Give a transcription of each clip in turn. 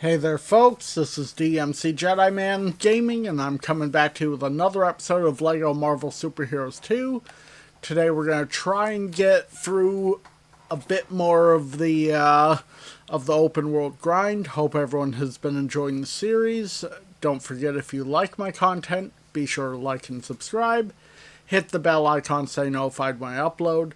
Hey there folks, this is DMC Jedi Man Gaming, and I'm coming back to you with another episode of LEGO Marvel Superheroes 2. Today we're going to try and get through a bit more of the open world grind. Hope everyone has been enjoying the series. Don't forget, if you like my content, be sure to like and subscribe. Hit the bell icon so you're notified when I upload.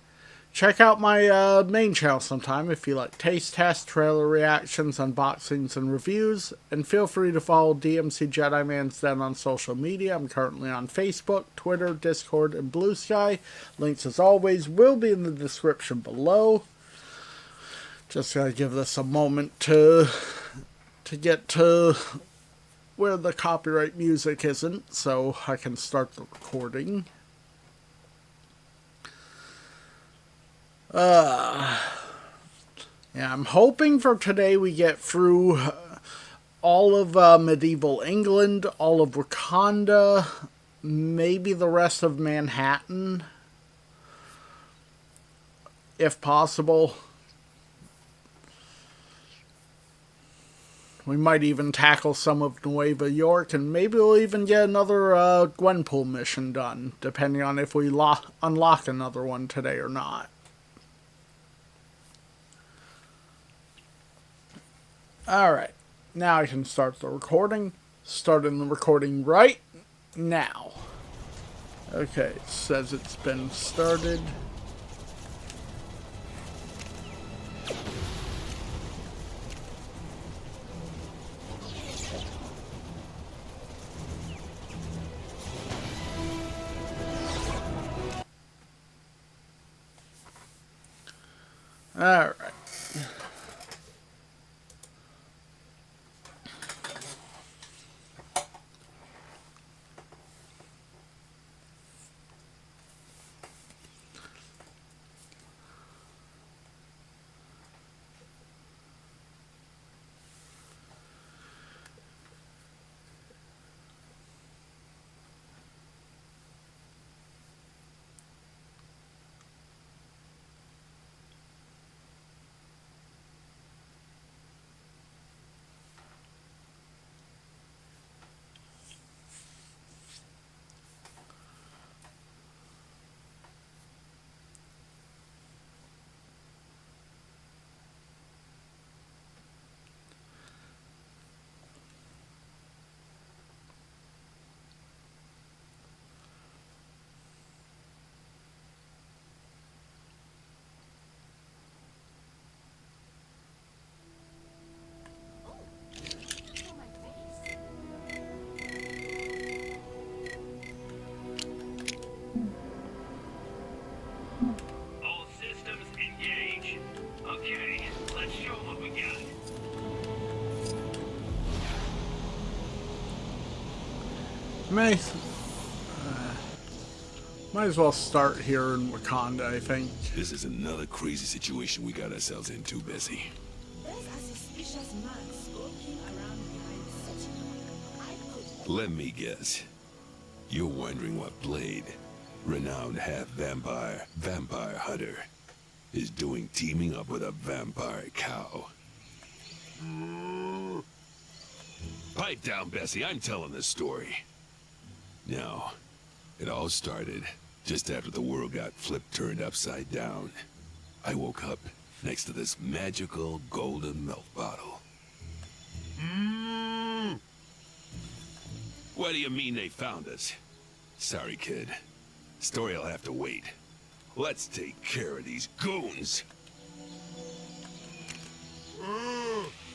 Check out my main channel sometime if you like taste tests, trailer reactions, unboxings, and reviews. And feel free to follow DMC Jedi Man's Den on social media. I'm currently on Facebook, Twitter, Discord, and Blue Sky. Links, as always, will be in the description below. Just gotta give this a moment to get to where the copyright music isn't, so I can start the recording. Yeah, I'm hoping for today we get through all of medieval England, all of Wakanda, maybe the rest of Manhattan, if possible. We might even tackle some of Nueva York, and maybe we'll even get another Gwenpool mission done, depending on if we unlock another one today or not. Alright, now I can start the recording. Starting the recording right now. Okay, it says it's been started. Alright. Might as well start here in Wakanda, I think. This is another crazy situation we got ourselves into, Bessie. There's a suspicious man skulking around behind the city. Let me guess. You're wondering what Blade, renowned half-vampire, vampire hunter, is doing teaming up with a vampire cow. Pipe down, Bessie. I'm telling this story. Now, it all started just after the world got turned upside down. I woke up next to this magical golden milk bottle. What do you mean they found us? Sorry, kid. Story'll have to wait. Let's take care of these goons.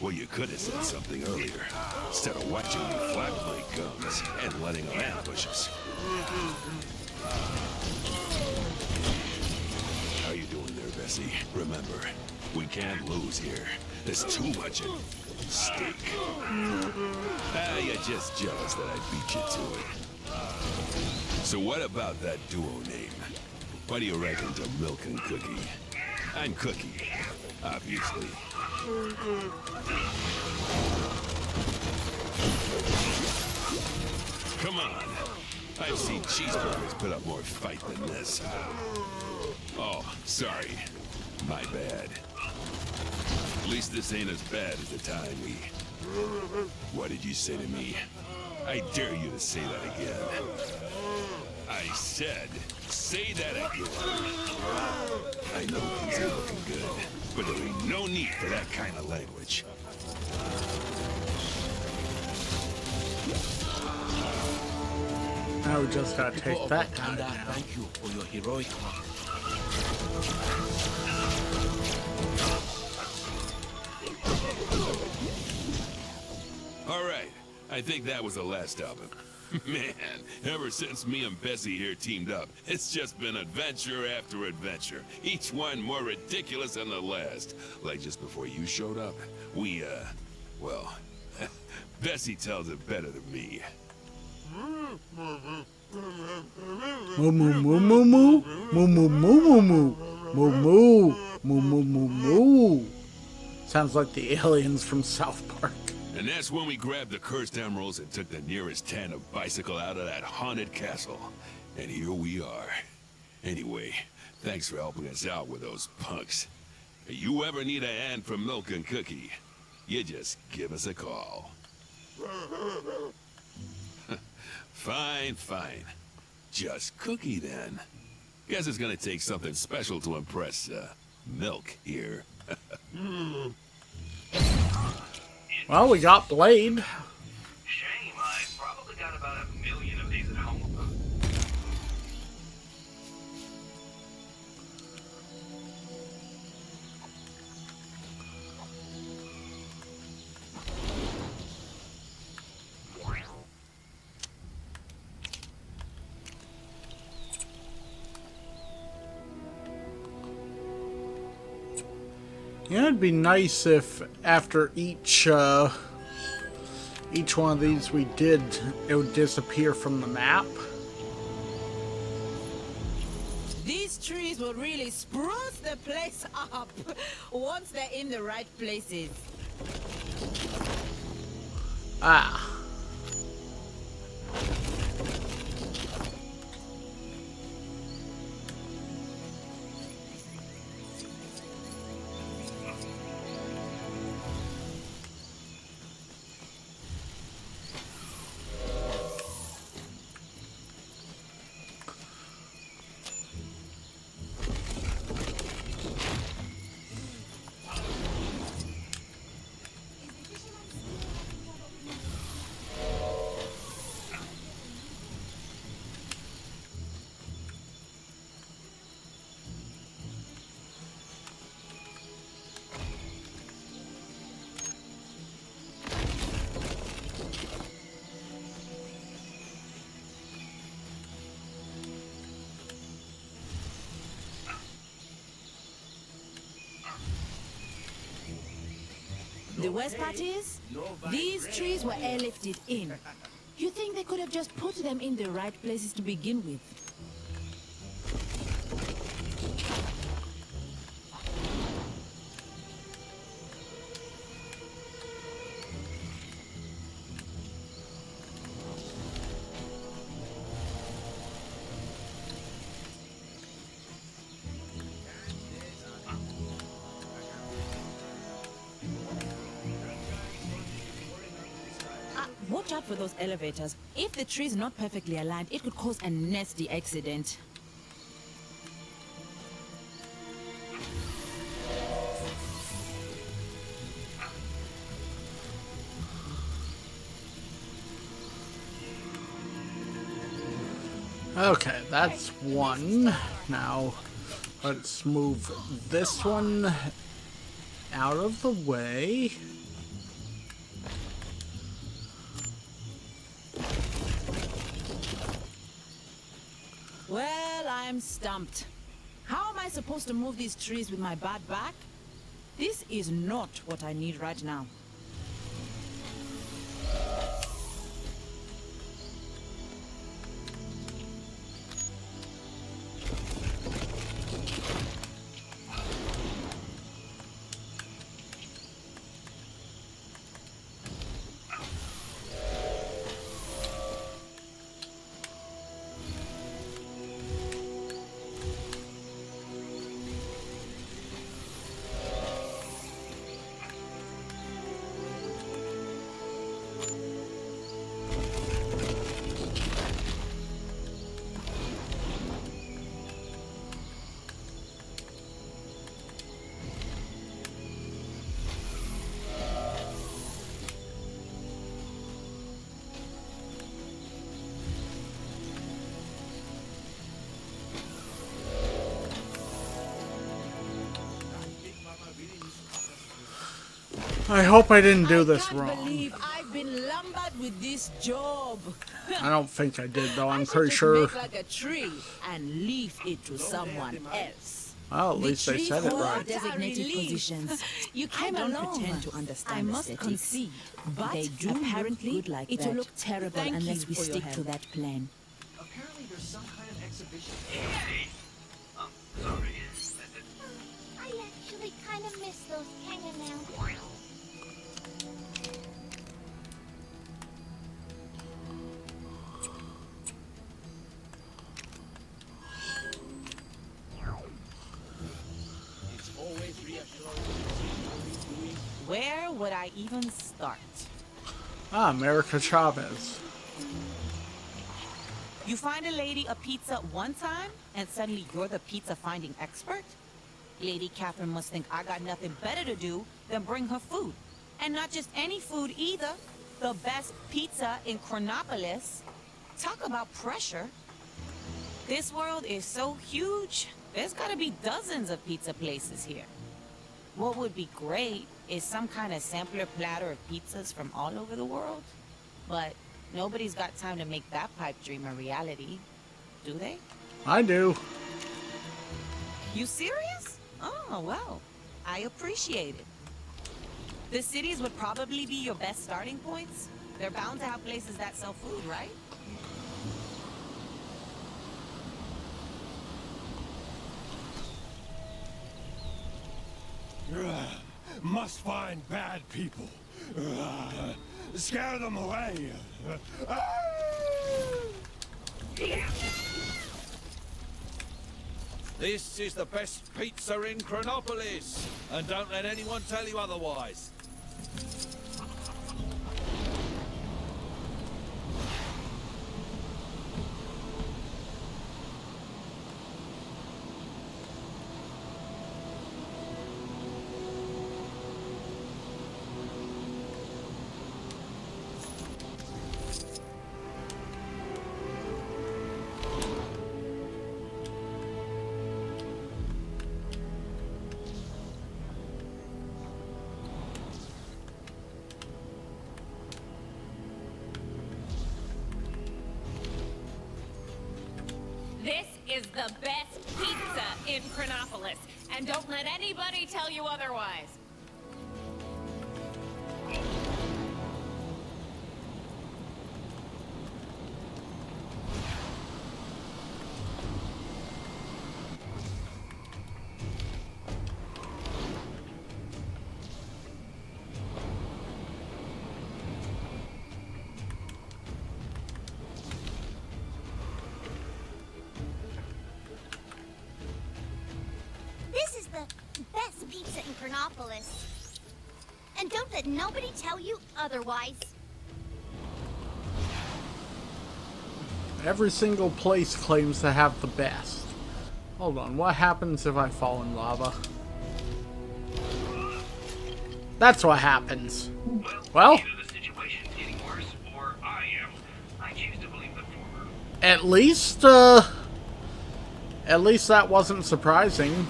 Well, you could have said something earlier, instead of watching me flap my gums and letting them ambush us. How you doing there, Bessie? Remember, we can't lose here. There's too much at stake. You're just jealous that I beat you to it. So what about that duo name? What do you reckon to Milk and Cookie? I'm Cookie, obviously. Come on. I've seen cheeseburgers put up more fight than this. Oh, sorry. My bad. At least this ain't as bad as the time we... What did you say to me? I dare you to say that again. I said, say that again. I know things are looking good, but there ain't no need for that kind of language. Now we just gotta take People of that guy Wakanda, down. thank you for your heroic work. All right, I think that was the last of it. Man, ever since me and Bessie here teamed up, it's just been adventure after adventure. Each one more ridiculous than the last. Like just before you showed up, we, well, Bessie tells it better than me. Moo moo moo moo moo moo moo moo moo moo moo moo moo moo moo. Sounds like the aliens from South Park. And that's when we grabbed the cursed emeralds and took the nearest tandem bicycle out of that haunted castle. And here we are. Anyway, thanks for helping us out with those punks. If you ever need a hand for Milk and Cookie, you just give us a call. Fine, fine. Just Cookie then. Guess it's gonna take something special to impress, Milk here. Well, we got Blade. Shame, I probably got about 1 million of these at home. Yeah, it'd be nice if after each one of these we did, it would disappear from the map. These trees will really spruce the place up once they're in the right places. Ah. The worst part is, these trees were airlifted in. You think they could have just put them in the right places to begin with? Watch out for those elevators. If the tree is not perfectly aligned, it could cause a nasty accident. Okay, that's one. Now, let's move this one out of the way. Well, I'm stumped. How am I supposed to move these trees with my bad back? This is not what I need right now. I hope I didn't do this I can't wrong. believe I've been lumbered with this job. I don't think I did, though. I I'm should pretty just sure. make like a tree and leave it to someone else. Well, at least they said it right. Designated positions. You came I don't alone. pretend to understand I must aesthetics, concede, but they do apparently look good like it will that. look terrible Thank unless you we for your stick to help. that plan. Apparently there's some kind of exhibition. Hey! Sorry. I actually kind of miss those kangaroos. It's always reassuring to see what he's doing. Where would I even start? Ah, America Chavez. You find a lady a pizza one time, and suddenly you're the pizza finding expert? Lady Catherine must think I got nothing better to do than bring her food. And not just any food either. The best pizza in Chronopolis. Talk about pressure. This world is so huge, there's gotta be dozens of pizza places here. What would be great is some kind of sampler platter of pizzas from all over the world. But nobody's got time to make that pipe dream a reality, do they? I do. You serious? Oh, well, I appreciate it. The cities would probably be your best starting points. They're bound to have places that sell food, right? Must find bad people. Scare them away. This is the best pizza in Chronopolis, and don't let anyone tell you otherwise. This is the best pizza in Chronopolis, and don't let anybody tell you otherwise. This is the best pizza in Chronopolis. And don't let nobody tell you otherwise. Every single place claims to have the best. Hold on, what happens if I fall in lava? That's what happens. Well, Either the situation's getting worse, or I am. I choose to believe the former. at least that wasn't surprising.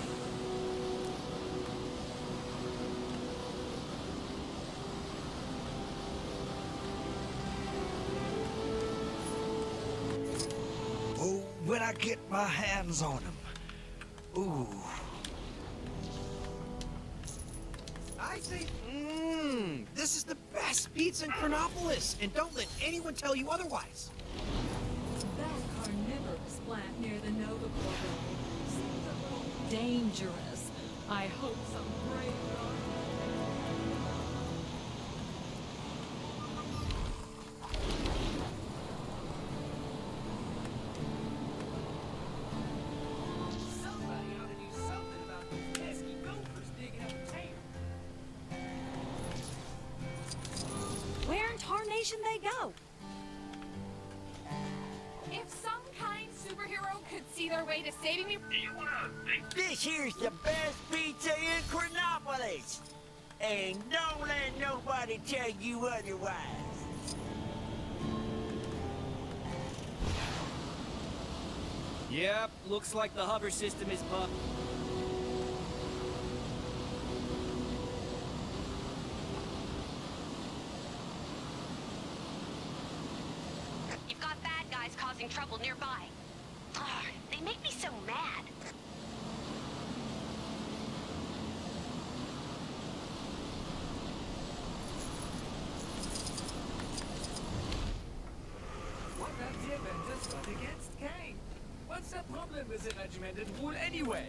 Oh, when I get my hands on them. Ooh. I say, this is the best pizza in Chronopolis, and don't let anyone tell you otherwise. That carnivorous plant near the Nova Corps seems a little dangerous. I hope some brave guard. Somebody ought to do something about those pesky gophers digging up the tail. Where in tarnation they go? If some kind superhero could see their way to saving me, Do you want to think? This here's the best pizza in Chronopolis. And don't let nobody tell you otherwise. Yep, looks like the hover system is bugged. guys causing trouble nearby. Ugh, they make me so mad. What have the Avengers got against Kang? What's the problem with the regimented rule anyway?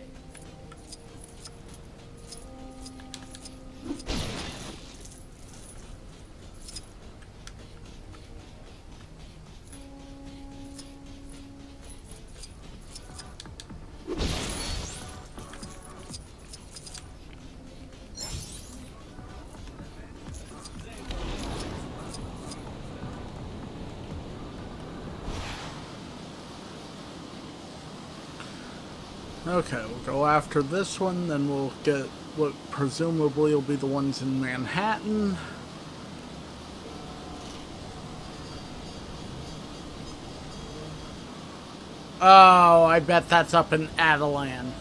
Okay, we'll go after this one, then we'll get what presumably will be the ones in Manhattan. Oh, I bet that's up in Adelan.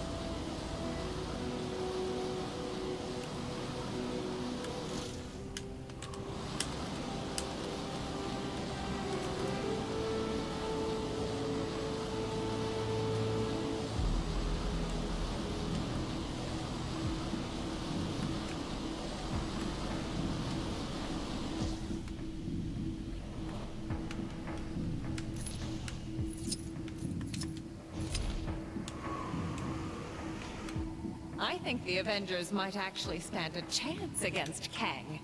I think the Avengers might actually stand a chance against Kang.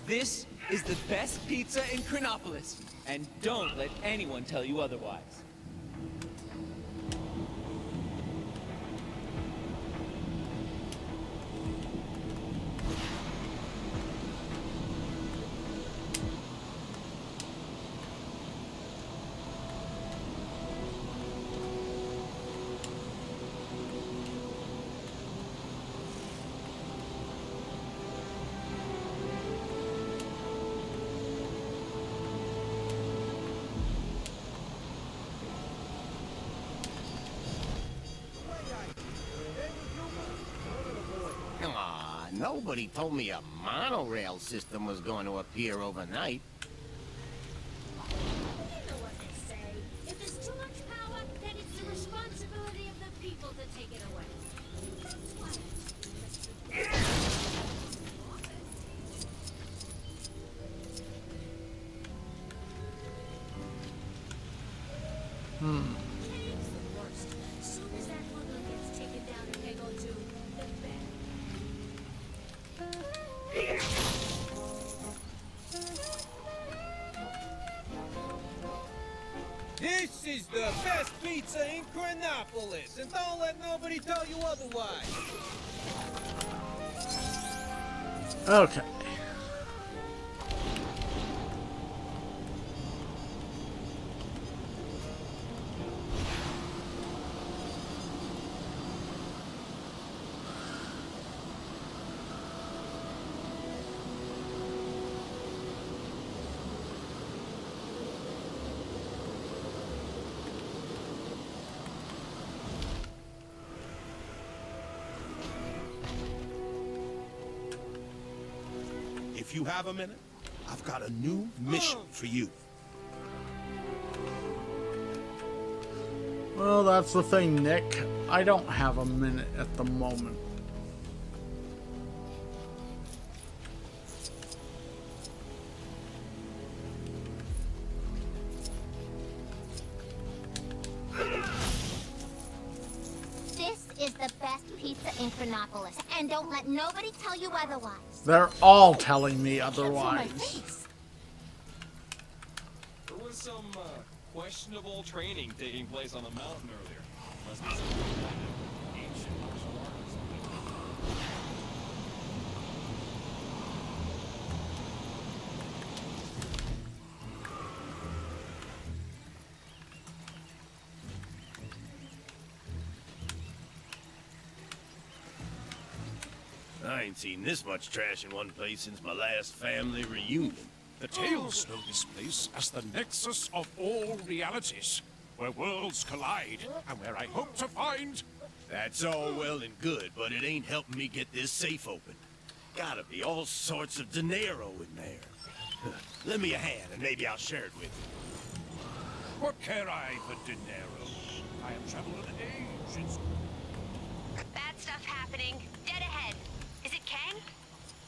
This is the best pizza in Chronopolis, and don't let anyone tell you otherwise. Aw, nobody told me a monorail system was going to appear overnight. You know what they say. If there's too much power, then it's the responsibility of the people to take it away. That's why Kang's the worst. As soon as that hoodlum gets taken down and they go to the bed. This is the best pizza in Chronopolis, and don't let nobody tell you otherwise. Okay. If you have a minute, I've got a new mission for you. Well, that's the thing, Nick. I don't have a minute at the moment. This is the best pizza in Chronopolis, and don't let nobody tell you otherwise. They're all telling me otherwise. There was some questionable training taking place on the mountain earlier. Must be some kind of ancient martial arts. I ain't seen this much trash in one place since my last family reunion. The Tales know this place as the nexus of all realities, where worlds collide, and where I hope to find... That's all well and good, but it ain't helping me get this safe open. Gotta be all sorts of dinero in there. Lend me a hand and maybe I'll share it with you. What care I for dinero? I have traveled an age in... Bad stuff happening. Dead ahead. Is it Kang?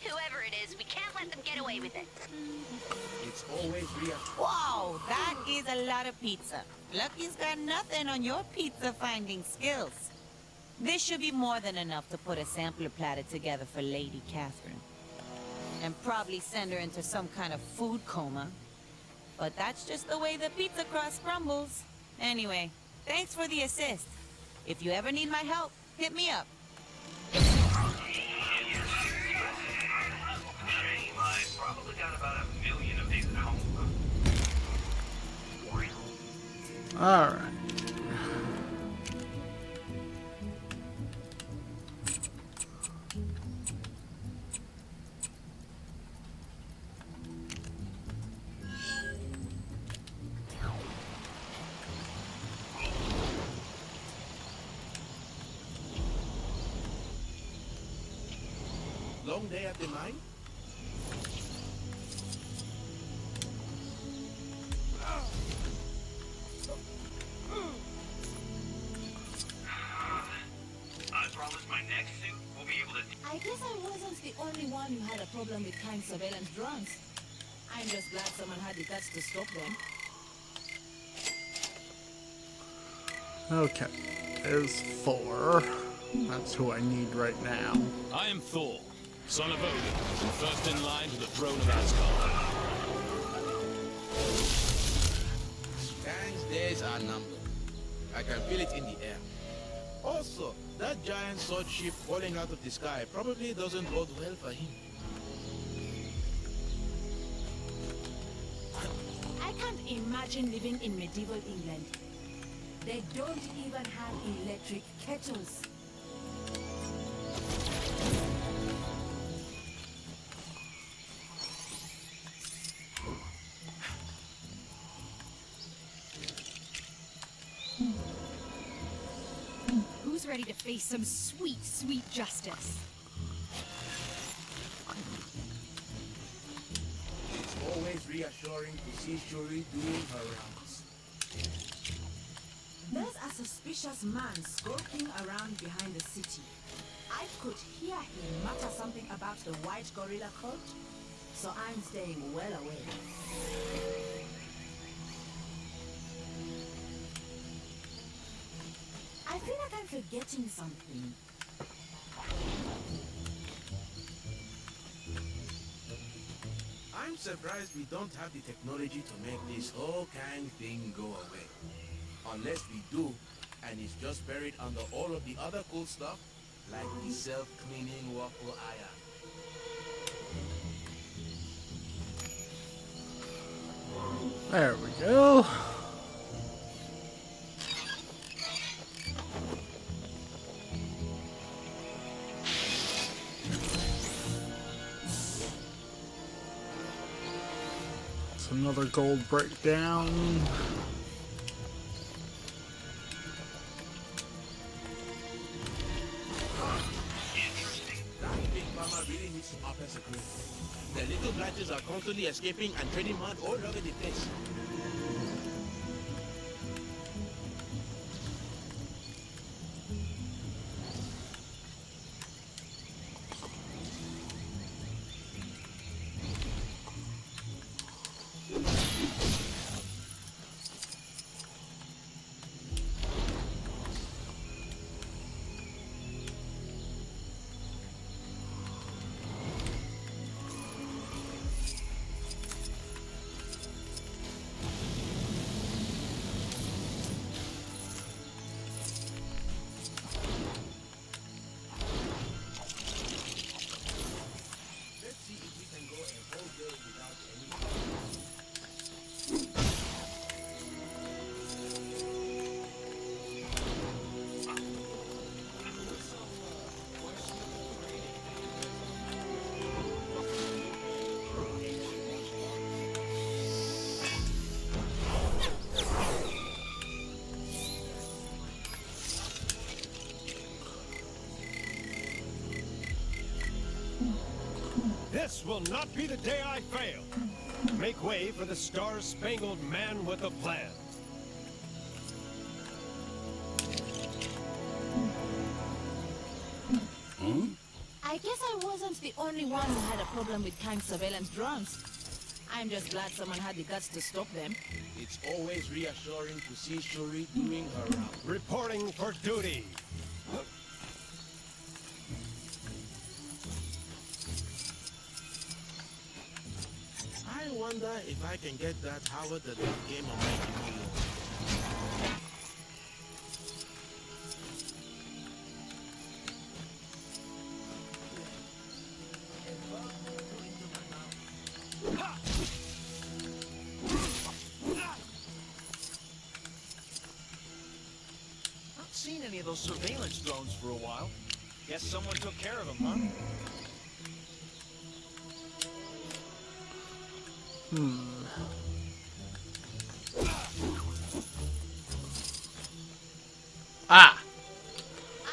Whoever it is, we can't let them get away with it. It's always real. Whoa, that is a lot of pizza. Lucky's got nothing on your pizza finding skills. This should be more than enough to put a sampler platter together for Lady Catherine. And probably send her into some kind of food coma. But that's just the way the pizza crust crumbles. Anyway, thanks for the assist. If you ever need my help, hit me up. Probably got about 1 million of these at home. Alright. Long day at the mine? I promise my next suit will be able to... I guess I wasn't the only one who had a problem with kind surveillance drones. I'm just glad someone had the guts to stop them. Okay. There's 4. That's who I need right now. I am Thor, son of Odin, and first in line to the throne of Asgard. Kang's days are numbered. I can feel it in the air. Also, that giant sword ship falling out of the sky probably doesn't bode well for him. I can't imagine living in medieval England. They don't even have electric kettles. Who's ready to face some sweet, sweet justice? It's always reassuring to see Shuri doing her rounds. There's a suspicious man skulking around behind the city. I could hear him mutter something about the white gorilla cult, so I'm staying well away. I feel like I'm forgetting something. I'm surprised we don't have the technology to make this whole Kang thing go away. Unless we do, and it's just buried under all of the other cool stuff, like the self-cleaning waffle iron. There we go. It's another gold breakdown. That big mama really needs to up her security. The little branches are constantly escaping and trading mud all over the place. Let's see if we can go a whole day without any... This will not be the day I fail. Make way for the Star-Spangled Man with a Plan. I guess I wasn't the only one who had a problem with Kang's surveillance drones. I'm just glad someone had the guts to stop them. It's always reassuring to see Shuri doing her round. Reporting for duty. I wonder if I can get that Howard the Duck game on my computer. Not seen any of those surveillance drones for a while. Guess someone took care of them, huh? Ah!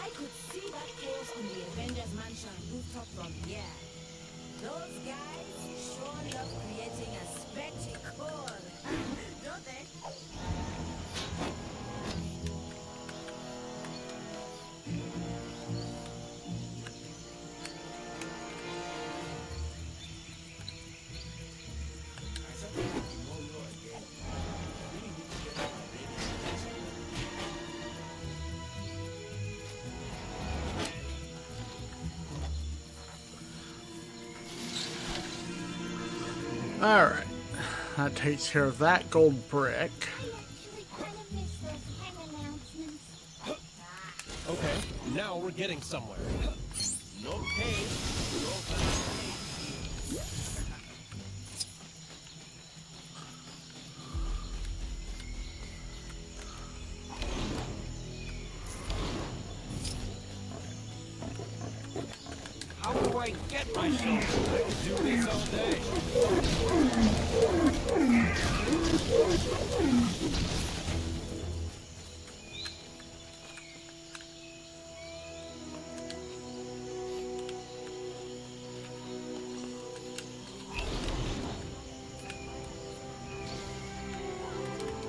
I could see that chaos on the Avengers Mansion rooftop from here. Those guys sure love creating a spectacle, don't they? Alright. That takes care of that gold brick. Okay, now we're getting somewhere. No pay, no fast. How do I get myself? I could do this all day.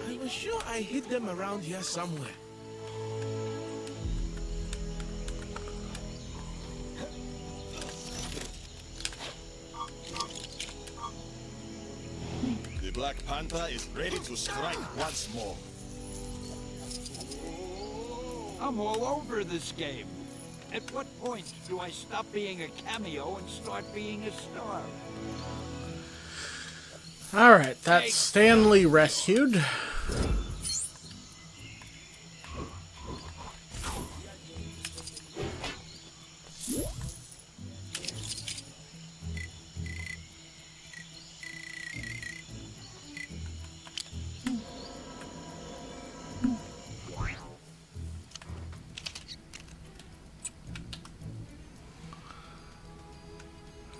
I was sure I hid them around here somewhere. The Black Panther is ready to strike once more. I'm all over this game. At what point do I stop being a cameo and start being a star? Alright, that's Stanley rescued.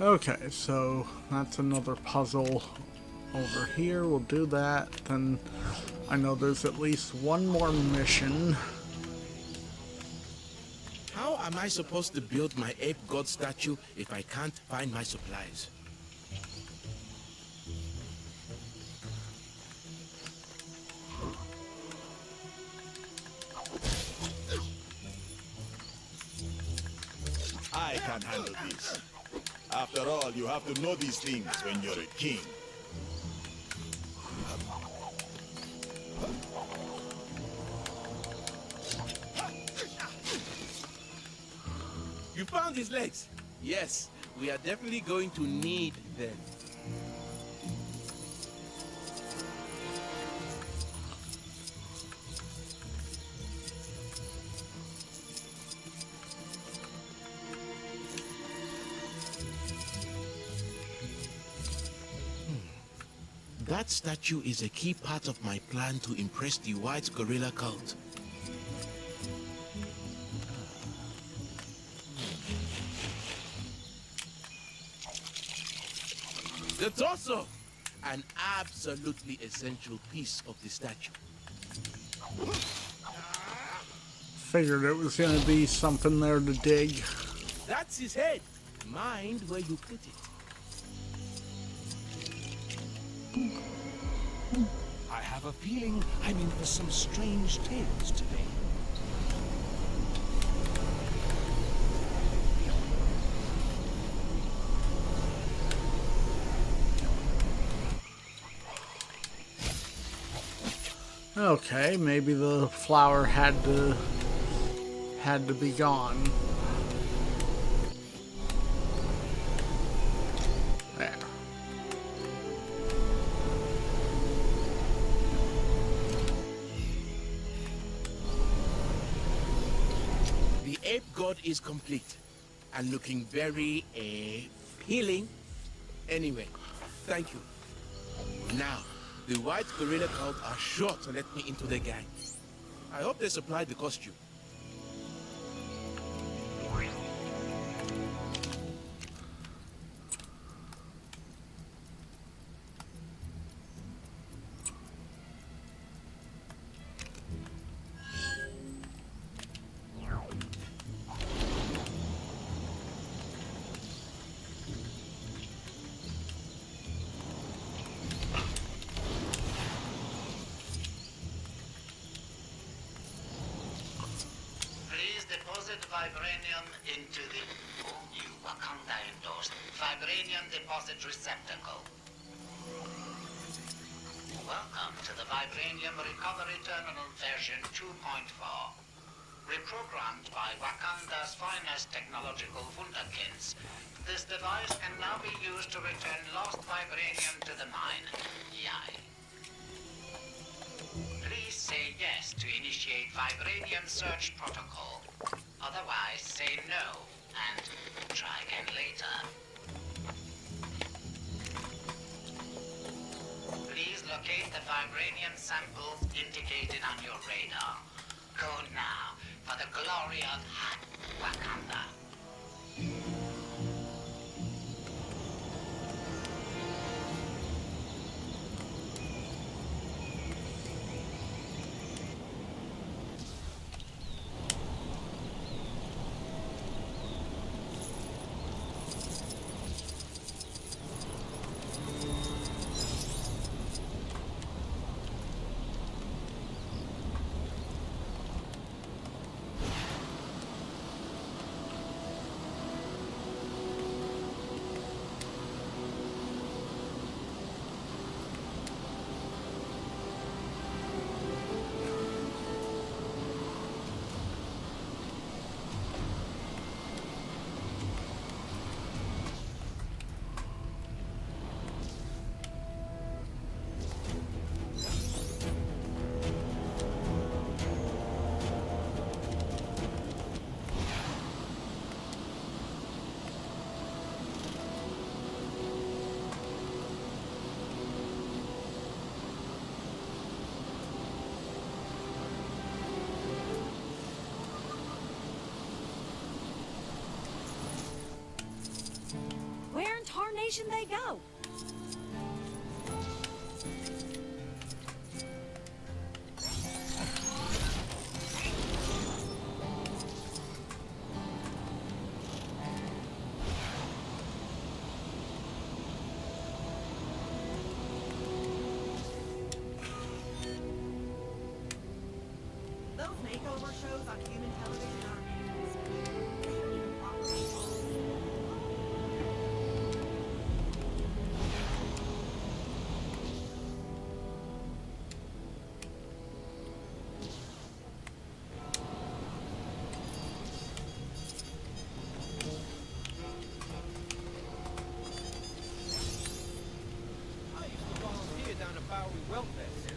Okay, so that's another puzzle over here. We'll do that. Then I know there's at least one more mission. How am I supposed to build my ape god statue if I can't find my supplies? I can handle this. After all, you have to know these things when you're a king. You found his legs? Yes, we are definitely going to need them. That statue is a key part of my plan to impress the white gorilla cult. The torso! An absolutely essential piece of the statue. Figured it was gonna be something there to dig. That's his head. Mind where you put it. have a feeling I'm in for some strange tales today. Okay, maybe the flower had to be gone. There. The ape god is complete and looking very appealing. Anyway, thank you. Now, the white gorilla cult are sure to let me into the gang. I hope they supplied the costume. Please deposit vibranium into the new Wakanda endorsed vibranium deposit receptacle. Welcome to the Vibranium Recovery Terminal version 2.4. Reprogrammed by Wakanda's finest technological wunderkinds, this device can now be used to return lost vibranium to the mine. Yai. Please say yes to initiate vibranium search protocol. Otherwise, say no and try again later. Please locate the vibranium samples indicated on your radar. Go now for the glory of Wakanda. Where in tarnation they go? Those makeover shows on human television are news. They don't even properly follow. I used to volunteer down at Bowery Welfare Center.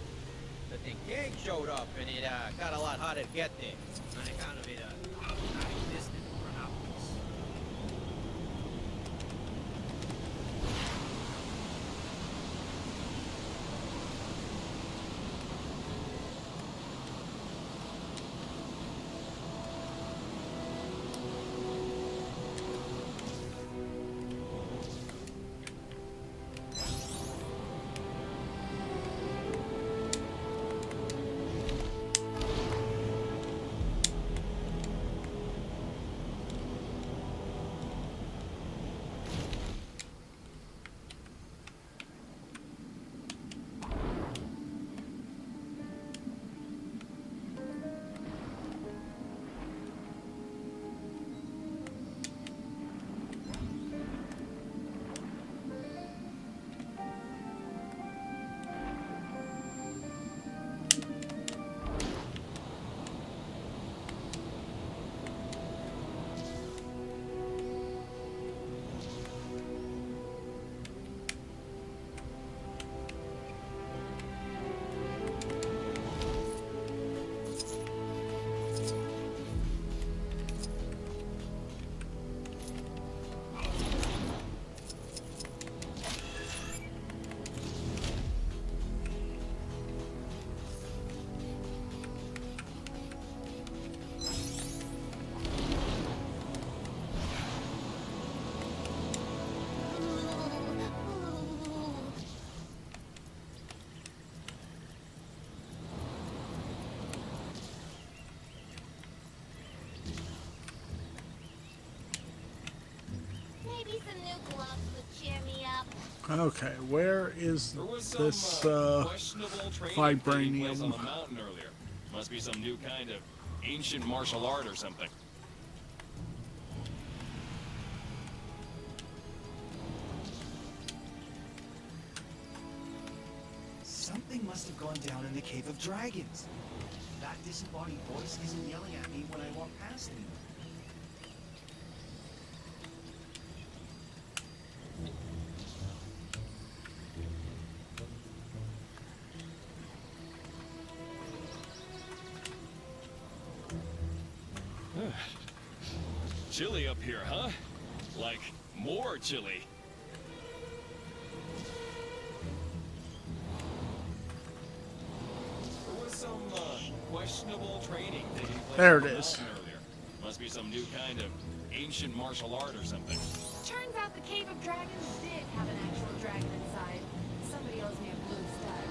But the gang showed up and it got a lot harder to get there. On account of it not existing in Chronopolis. Okay, where is There was this some questionable training taking place on the vibranium? mountain earlier. Must be some new kind of ancient martial art or something. Something must have gone down in the Cave of Dragons. That disembodied voice isn't yelling at me when I walk past anymore. Chilly up here, huh? Like, more chilly. There was some questionable training taking place There on it the is. mountain earlier. Must be some new kind of ancient martial art or something. Turns out the Cave of Dragons did have an actual dragon inside. Somebody owes me a blue stud.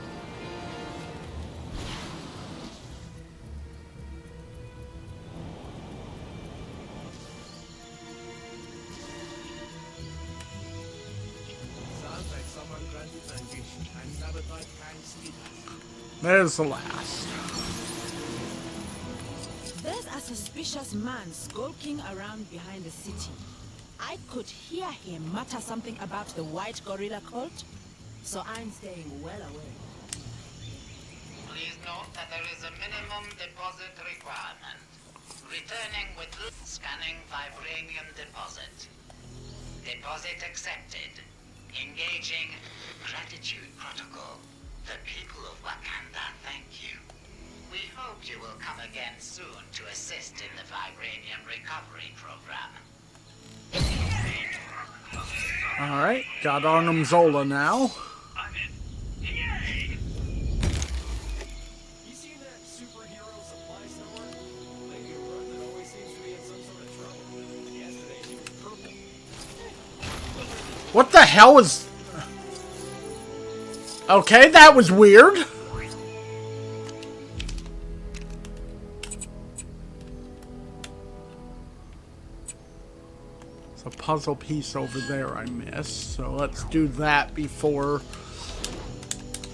Sounds like someone granted ambition and sabotaged Kang's speakers. There's the last. There's a suspicious man skulking around behind the city. I could hear him mutter something about the white gorilla cult, so I'm staying well away. Please note that there is a minimum deposit requirement. Returning with scanning vibranium deposit. Deposit accepted. Engaging gratitude protocol. The people of Wakanda thank you. We hope you will come again soon to assist in the vibranium recovery program. Alright, got Arnhem Zola now. You seen that superhero supply store? Lady who runs it always seems to be in some sort of trouble. Yesterday she was purple. What the hell is... Okay, that was weird. A puzzle piece over there I missed, so let's do that before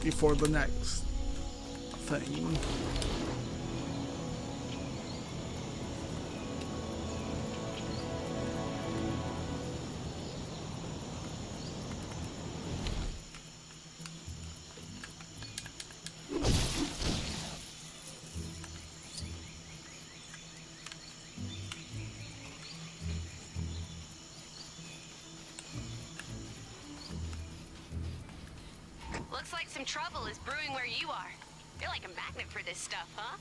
the next thing. Looks like some trouble is brewing where you are. You're like a magnet for this stuff, huh?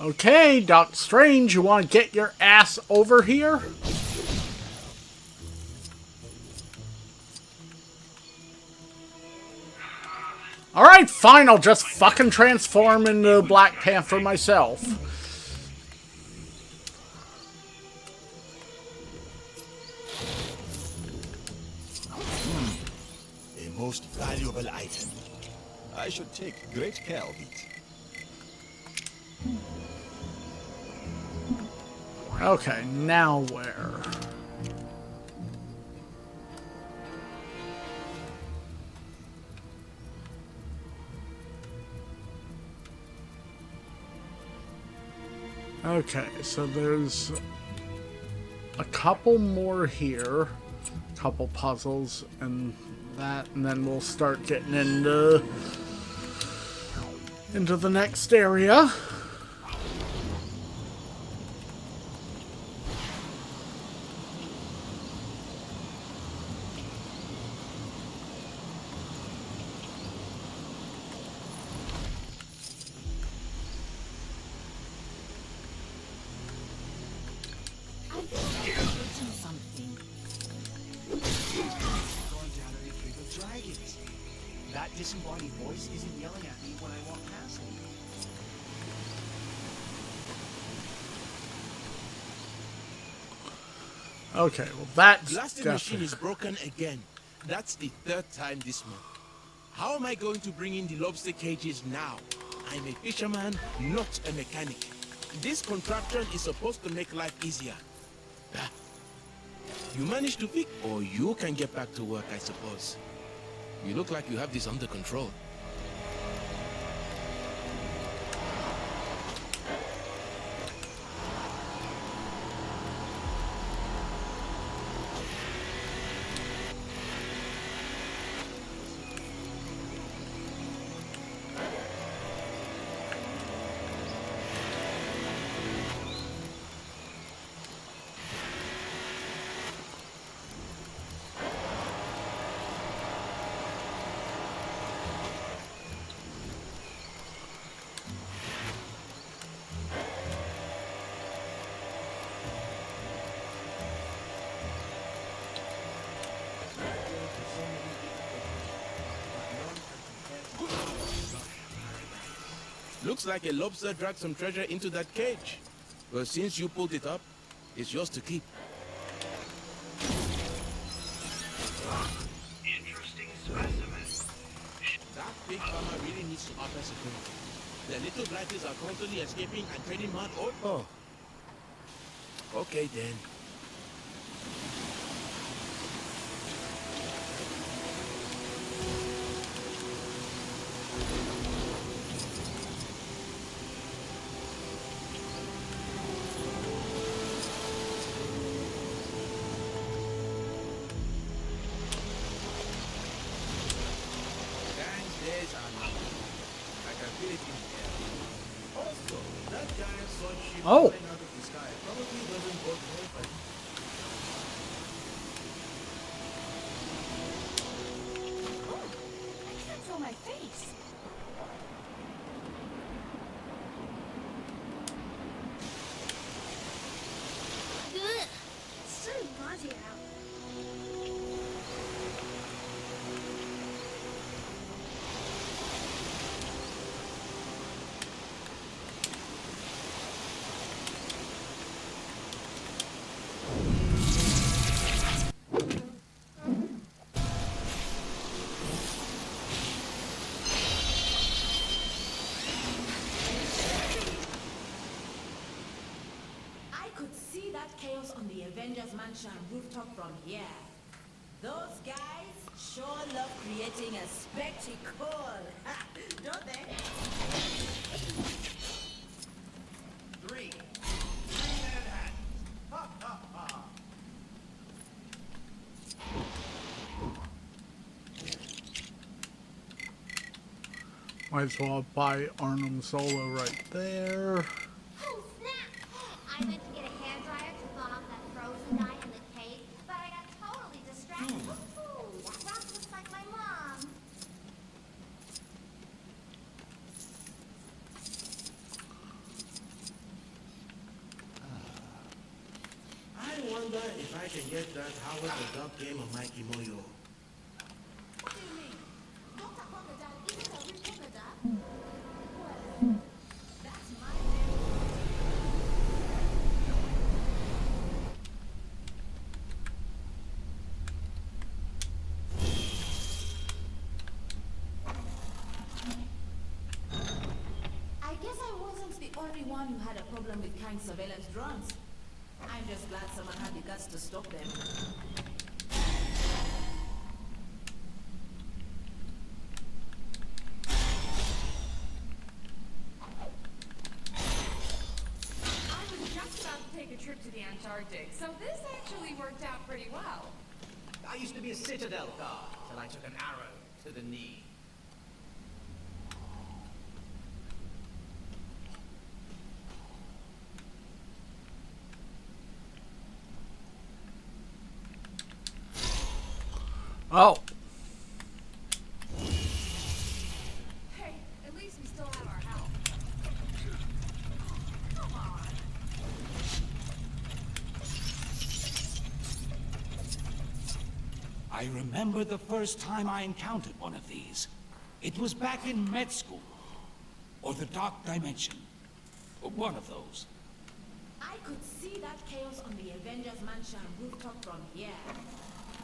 Okay, Doc Strange, you want to get your ass over here? Alright, fine, I'll just fucking transform into Black Panther myself. A most valuable item. I should take great care of it. Okay, now where? Okay, so there's a couple more here, a couple puzzles, and that, and then we'll start getting into the next area. That disembodied voice isn't yelling at me when I walk past him. Okay, well that's Blasting definitely... machine is broken again. That's the third time this month. How am I going to bring in the lobster cages now? I'm a fisherman, not a mechanic. This contraption is supposed to make life easier. Ah, you managed to fix, or you can get back to work, I suppose. You look like you have this under control. Looks like a lobster dragged some treasure into that cage. But since you pulled it up, it's yours to keep. Interesting specimen. That big farmer really needs to offer security. The little blighties are constantly escaping and trading mud all... Oh. Okay then. Days are numbered. I can feel it in the air. Also, that giant sun ship Oh. flying out of the sky probably doesn't bode well for you. I can't feel my face. Ugh, it's so muddy out. I could see that chaos on the Avengers Mansion rooftop from here. Those guys sure love creating a spectacle. Don't they? 3-man hat. Ha ha ha. Might as well buy Arnhem Solo right there. Oh, snap! I went to get a hairdryer to thaw off that frozen dye in the cave, but I got totally distracted with food. That rock looks like my mom. I wonder if I can get that Howard the Duck game on Mikey Moyo. What do you mean? Dr. Crocodile isn't a real crocodile. Well, that's my I guess I wasn't the only one who had a problem with Kang's surveillance drones. I'm just glad someone had the guts to stop them. I was just about to take a trip to the Antarctic, so this actually worked out pretty well. I used to be a Citadel guard till I took an arrow to the knee. Oh. Hey, at least we still have our help. Come on. I remember the first time I encountered one of these. It was back in med school. Or the Dark Dimension. One of those. I could see that chaos on the Avengers Mansion rooftop from here.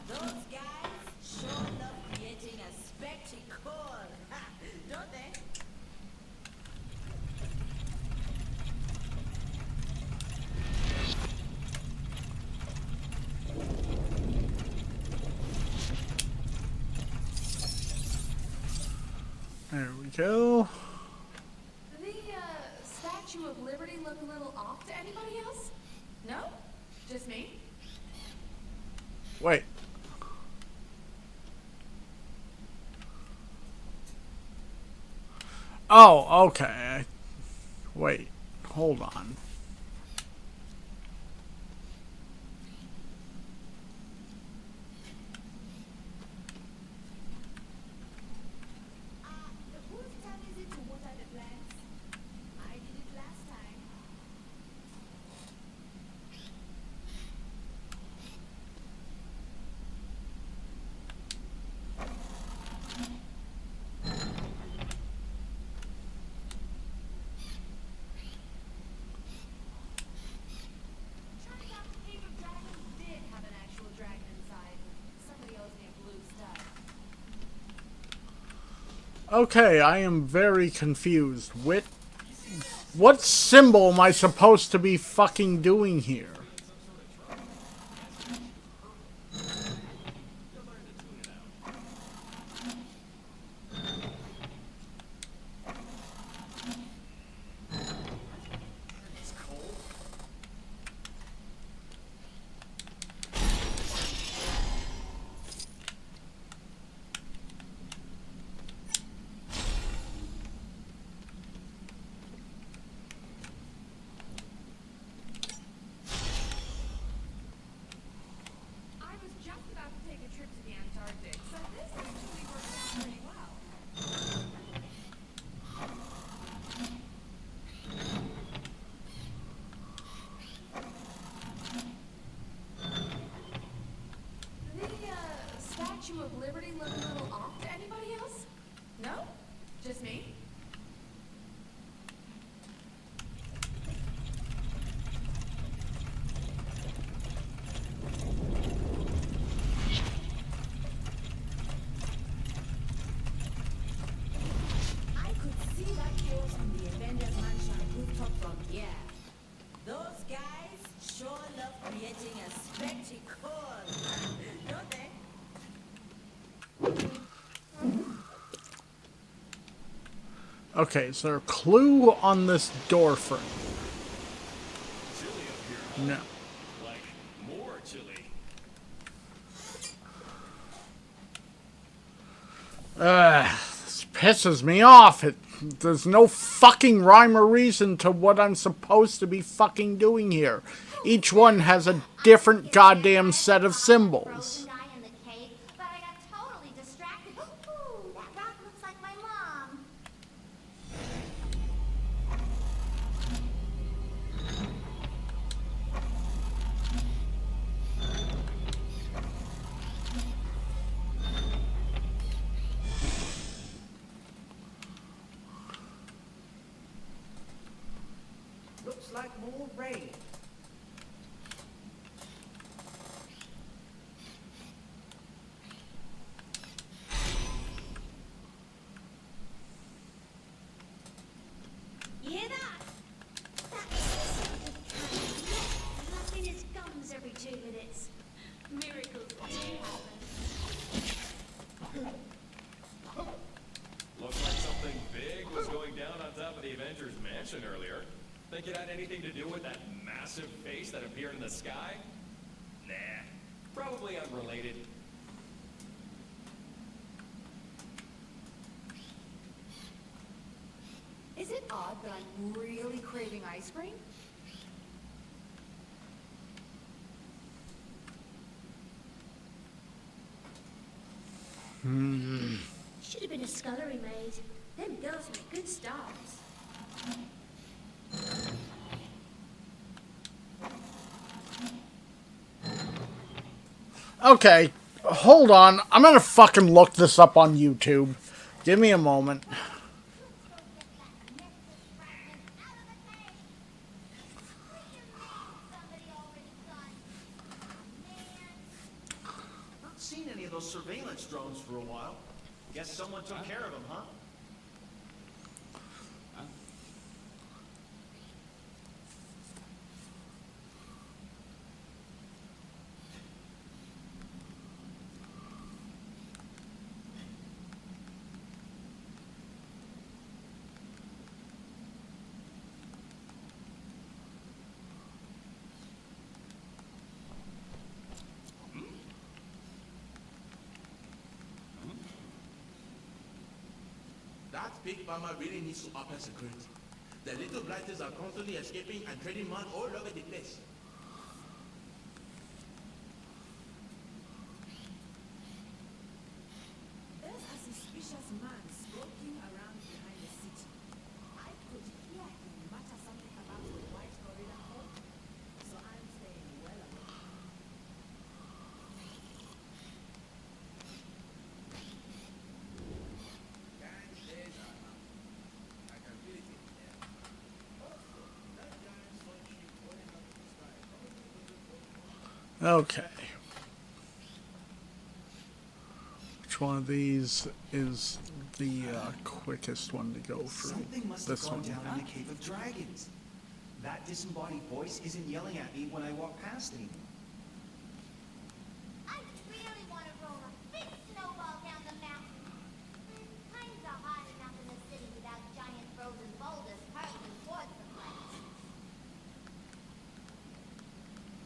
Those guys sure love creating a spectacle. Don't they? There we go. The Statue of Liberty look a little off to anybody else? No? Just me? Wait. Oh, okay. Wait. Hold on. Whose turn is it to water the plants? I did it last time. Turns out the Cave of Dragons did have an actual dragon inside. Somebody owes me a blue stud. Okay, I am very confused. What symbol am I supposed to be fucking doing here? I was just about to take a trip to the Antarctic, so this actually worked out pretty well. The Statue of Liberty look a little off to anybody else? No? Just me? I could see that chaos on the Avengers Mansion rooftop from here. Those guys sure love creating a spectacle. Don't they? Okay, is there a clue on this door frame? Chilly up here. No. Like, more chilly. This pisses me off. There's no fucking rhyme or reason to what I'm supposed to be fucking doing here. Each one has a different goddamn set of symbols. Guy in the cave, but I got totally distracted. Ooh, that rock looks like my mom. Looks like more rain. You hear that? That's flapping his gums every 2 minutes. Miracles do happen. Looks like something big was going down on top of the Avengers Mansion earlier. Think it had anything to do with that massive face that appeared in the sky? Nah, probably unrelated. Is it odd that I'm really craving ice cream? Should have been a scullery maid. Them girls make good stars. Okay, hold on. I'm gonna fucking look this up on YouTube. Give me a moment. Not seen any of those surveillance Guess someone took care of him, huh? That pig farmer really needs to up her security. The little blighters are constantly escaping and trading mud all over the place. There's a suspicious man skulking around behind the city. I could hear him mutter something about the white gorilla cult, so I'm staying well away. Guys, days are numbered. I can feel it in the air. Also, that giant sun ship falling out of the sky. Okay. Which one of these is the quickest one to go through? Something must This have gone one. down in the Cave of Dragons. That disembodied voice isn't yelling at me when I walk past anymore. I really want to roll a big snowball down the mountain. Times are hard enough in the city without giant frozen boulders hurtling towards the place.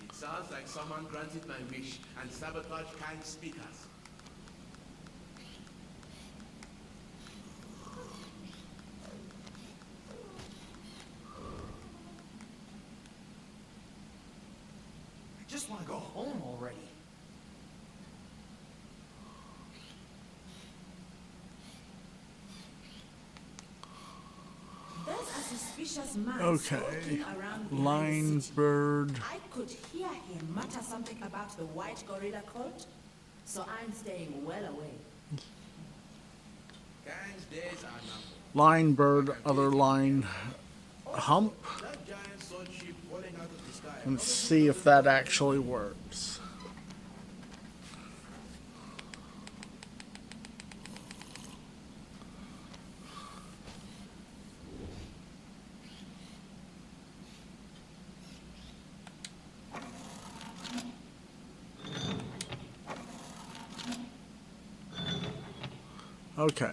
It sounds like someone granted my wish and sabotaged Kang's speakers. I just want to go home already. There's a suspicious man Okay. skulking around behind the Line city. bird. I could hear him mutter something about the white gorilla cult, so I'm staying well away. Kang's days are numbered. Line bird, other line hump. That giant sun ship falling out of the sky. And see if that actually works. Okay.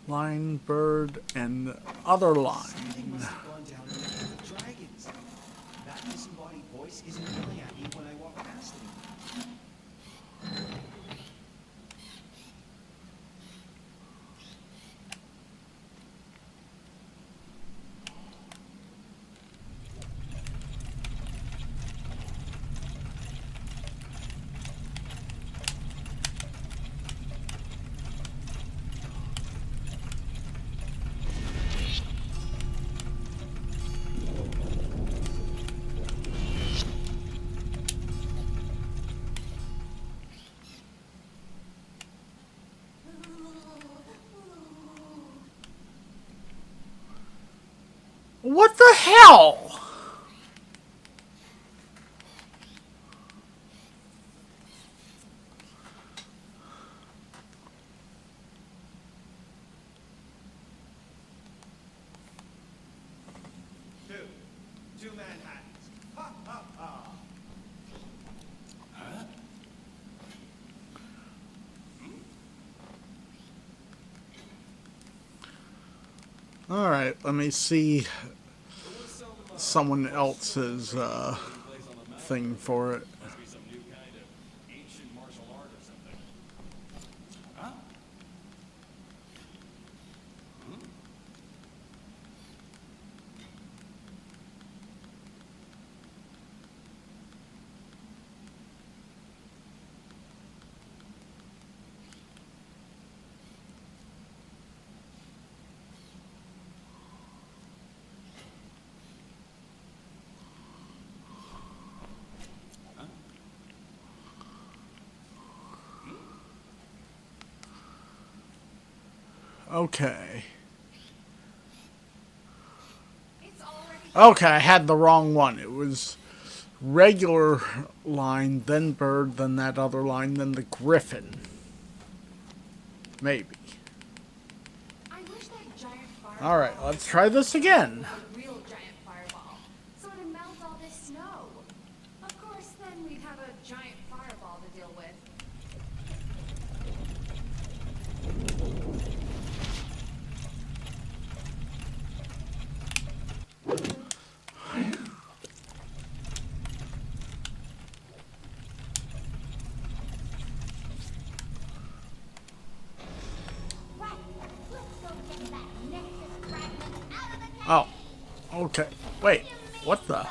Line, bird, and other line. Something must have gone down in the Cave of Dragons. That disembodied voice isn't yelling at me when I walk past anymore. What the hell? Two Manhattans. Ha ha ha. Alright, let me see someone else's thing for it. Must be some new kind of ancient martial art or something. Huh? Okay. Okay, I had the wrong one. It was regular line, then bird, then that other line, then the griffin. Maybe. I wish that giant fireball. Alright, let's try this again. A real giant fireball. So to melt all this snow. Of course, then we'd have a giant fireball to deal with. Oh, okay. Wait, what the?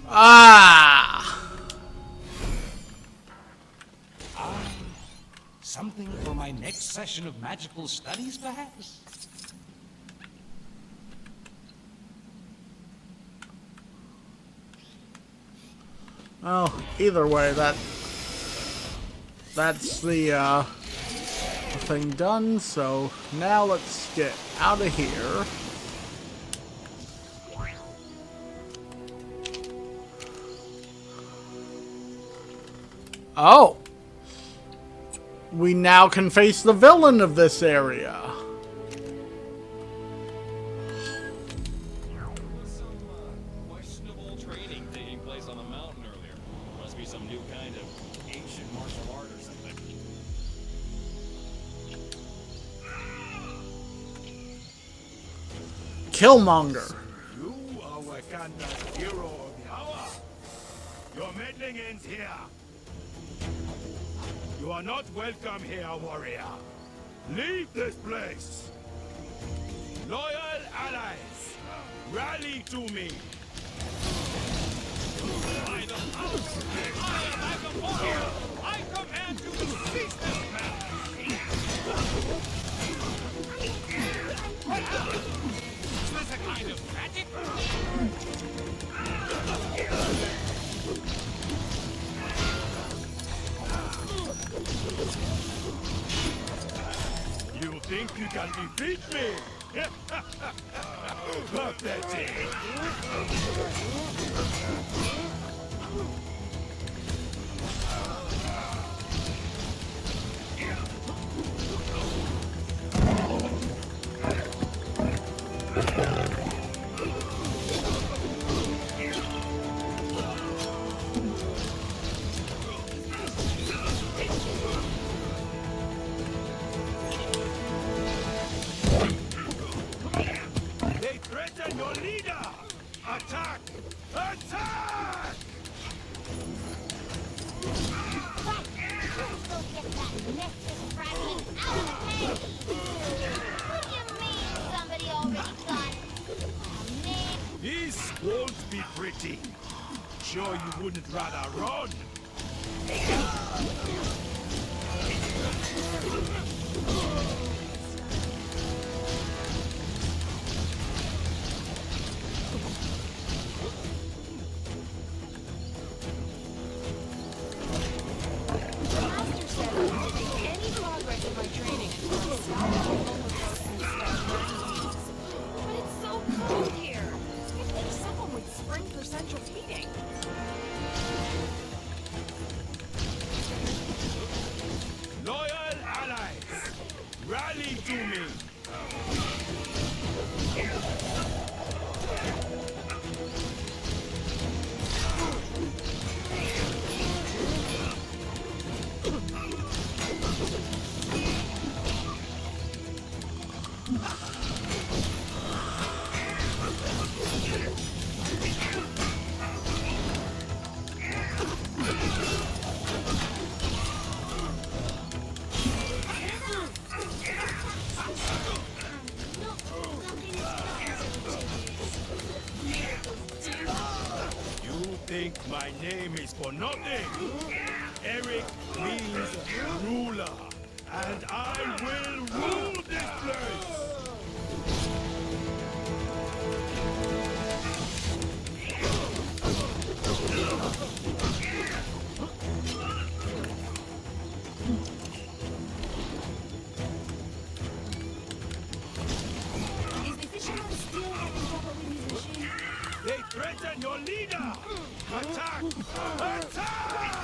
Ah! Something for my next session of magical studies, perhaps? Oh, either way, that's the thing done, so now let's get out of here. Oh! We now can face the villain of this area. Questionable training taking place on the mountain earlier. Must be some new kind of ancient martial art or something. Killmonger. You are Wakanda's hero of the hour. Your meddling ends here. You are not welcome here, warrior. Leave this place. Loyal allies, rally to me. By the house, I am the warrior. I command you to cease this madness. Is this a kind of magic? You think you can defeat me? Pathetic. They threaten your leader! Attack! Attack! This won't be pretty. Sure you wouldn't rather run? Any progress in my training until I stop the overgrowth and start But it's so cold here. I think someone would spring for central heating. Loyal allies, rally to me! You think my name is for nothing? Eric means ruler, and I will rule this place! Threaten your leader! Attack! Attack!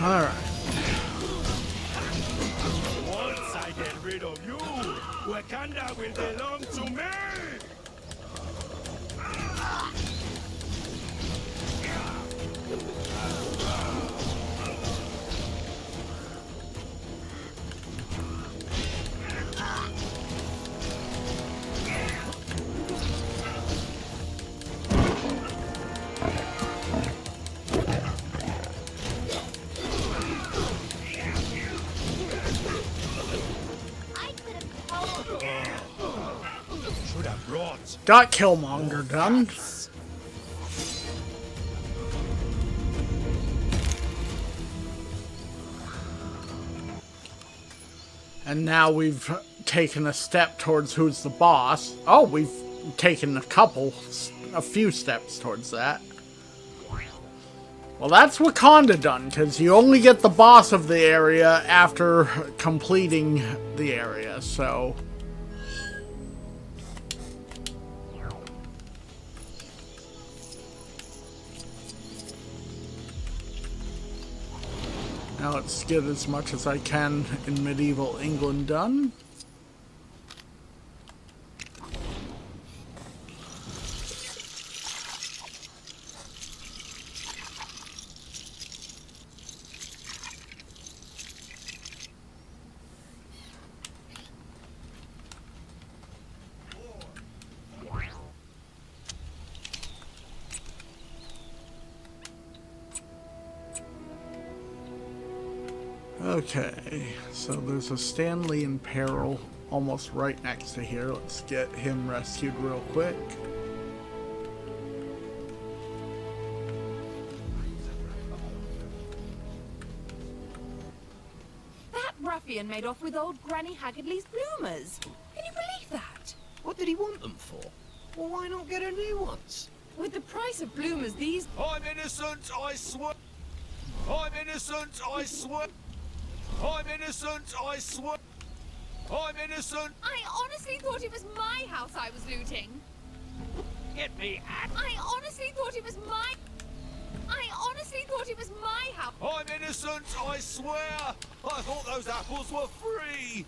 Alright. Once I get rid of you, Wakanda will belong to me! Should have brought. Got Killmonger done. And now we've taken a step towards who's the boss. Oh, we've taken a few steps towards that. Well, that's Wakanda done, because you only get the boss of the area after completing the area, so... Now let's get as much as I can in medieval England done. Okay, so there's a Stanley in peril almost right next to here. Let's get him rescued real quick. That ruffian made off with old Granny Haggardly's bloomers. Can you believe that? What did he want them for? Well, why not get her new ones? With the price of bloomers these... I'm innocent, I swear. I'm innocent, I swear. I'm innocent, I swear. I'm innocent. I honestly thought it was my house I was looting. Get me out. I honestly thought it was my... I honestly thought it was my house. I'm innocent, I swear. I thought those apples were free.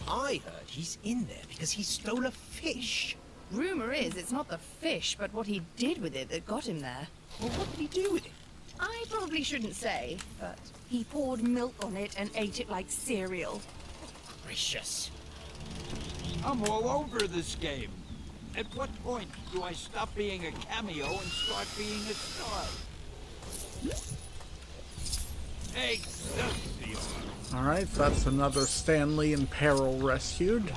I heard he's in there because he stole a fish. Rumor is it's not the fish, but what he did with it that got him there. Well, what did he do with it? I probably shouldn't say, but he poured milk on it and ate it like cereal. Gracious. I'm all over this game. At what point do I stop being a cameo and start being a star? Exactly. Alright, that's another Stanley in peril rescued.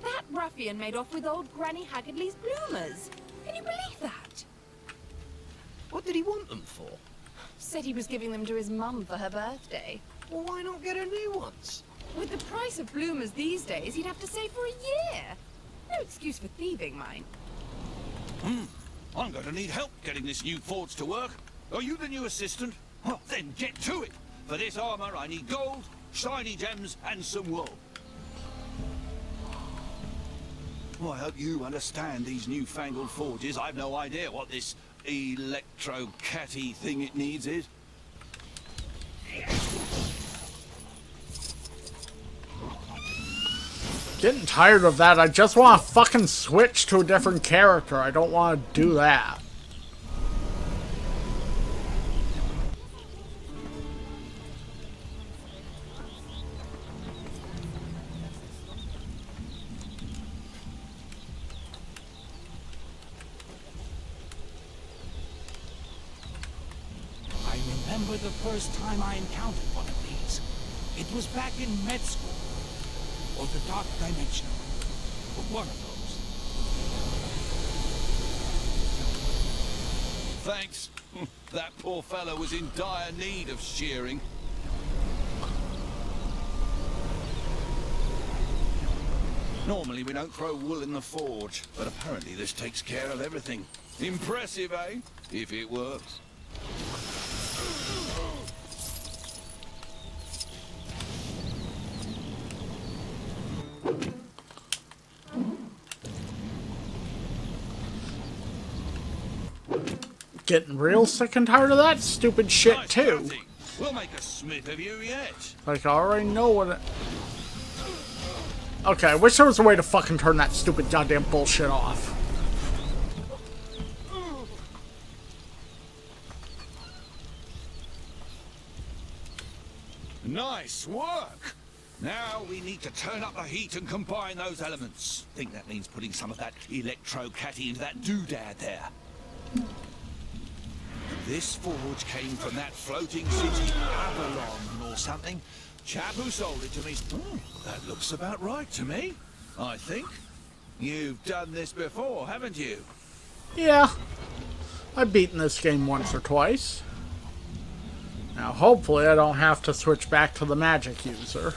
That ruffian made off with old Granny Haggardly's bloomers. Can you believe that? What did he want them for? Said he was giving them to his mum for her birthday. Well, why not get her new ones? With the price of bloomers these days, he'd have to save for a year. No excuse for thieving, mind. I'm going to need help getting this new forge to work. Are you the new assistant? Well, then get to it. For this armor, I need gold, shiny gems, and some wool. Well, I hope you understand these newfangled forges. I've no idea what this electro-catty thing it needs is. Getting tired of that. I just want to fucking switch to a different character. I don't want to do that. I remember the first time I encountered one of these. It was back in med school. Or the Dark Dimension. One of those. Thanks. That poor fellow was in dire need of shearing. Normally we don't throw wool in the forge, but apparently this takes care of everything. Impressive, eh? If it works. Getting real sick and tired of that stupid shit Nice too. crafting. We'll make a smith of you yet. Like, I already know what it... Okay, I wish there was a way to fucking turn that stupid goddamn bullshit off. Nice work! Now we need to turn up the heat and combine those elements. Think that means putting some of that electro-catty into that doodad there. This forge came from that floating city, Avalon or something. Chap who sold it to me. That looks about right to me, I think. You've done this before, haven't you? Yeah. I've beaten this game once or twice. Now, hopefully I don't have to switch back to the magic user.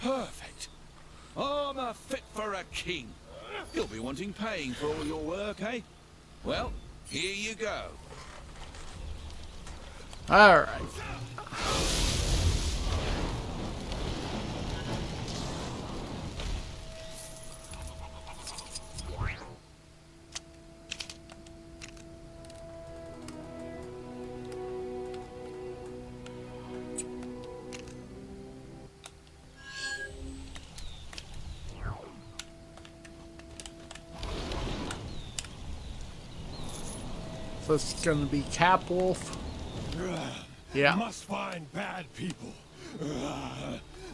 Perfect. Armor fit for a king. You'll be wanting paying for all your work, eh? Well, here you go. Alright. This is gonna be Cap Wolf. Yeah. Must find bad people.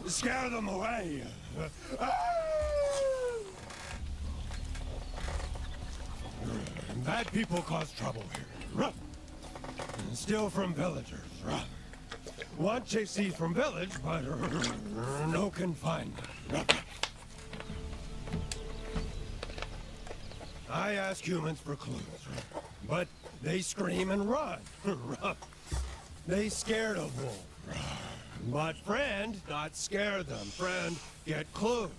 Scare them away. Bad people cause trouble here. Steal from villagers. Want JCs from village, but no confinement. I ask humans for clues, but they scream and run. They scared of wolf. But friend, not scare them. Friend, get clues.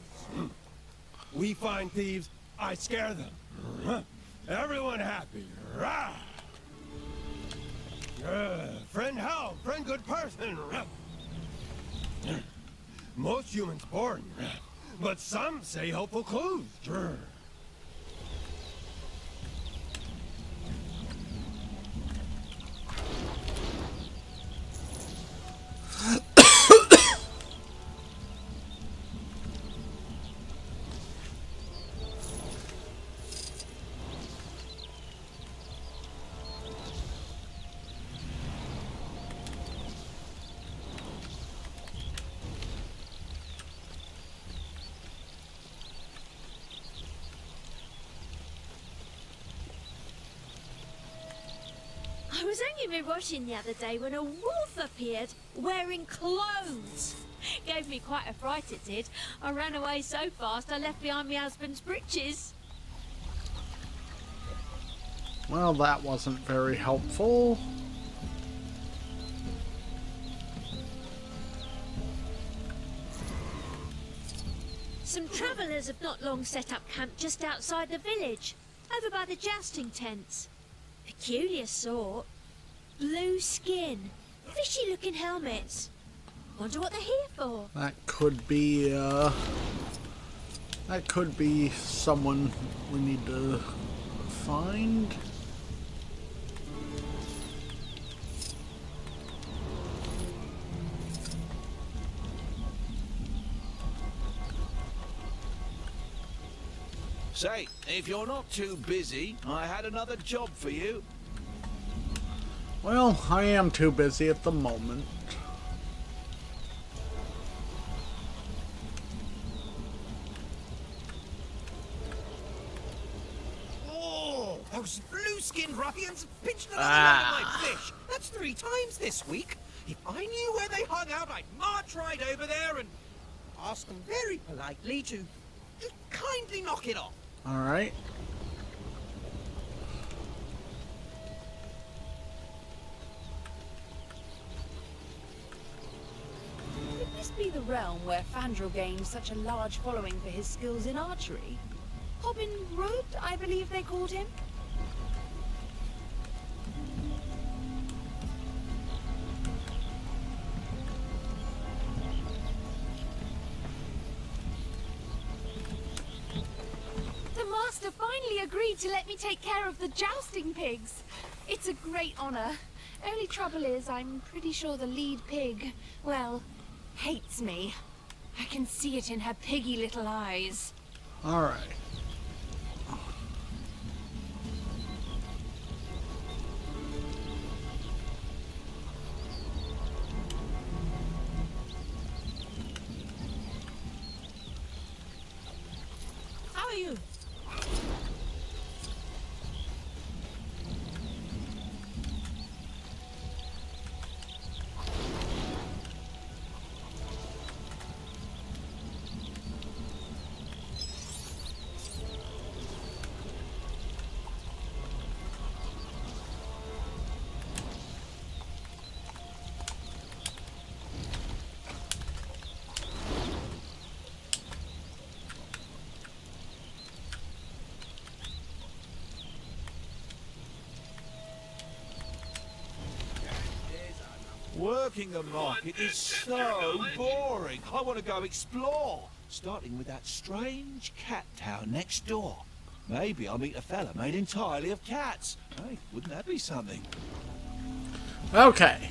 We find thieves, I scare them. Everyone happy. Friend help, friend good person. Most humans boring, but some say helpful clues. I was only watching the other day when a wolf appeared wearing clothes. Gave me quite a fright, it did. I ran away so fast I left behind my husband's breeches. Well, that wasn't very helpful. Some travellers have not long set up camp just outside the village, over by the jousting tents. Peculiar sort. Blue skin, fishy-looking helmets. Wonder what they're here for. That could be someone we need to find. Say, if you're not too busy, I had another job for you. Well, I am too busy at the moment. Oh, those blue-skinned ruffians pinched another one of my fish. That's 3 times this week. If I knew where they hung out, I'd march right over there and ask them very politely to just kindly knock it off. Alright. be the realm where Fandral gained such a large following for his skills in archery? Hobbin Rood, I believe they called him. The Master finally agreed to let me take care of the jousting pigs. It's a great honor. Only trouble is, I'm pretty sure the lead pig, well, hates me. I can see it in her piggy little eyes. All right. How are you? Working the market is so boring. I want to go explore, starting with that strange cat town next door. Maybe I'll meet a fella made entirely of cats. Hey, wouldn't that be something? Okay.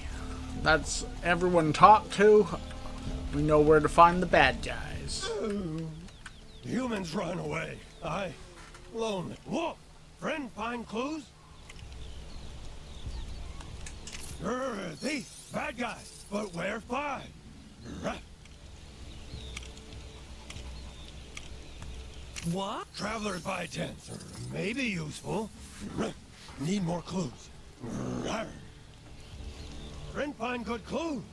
That's everyone talked to. We know where to find the bad guys. Humans run away. Lonely. Wolf, friend, find clues? Thief, bad guy, but where find? What? Travelers buy tents, maybe useful. Need more clues. Friend find good clue.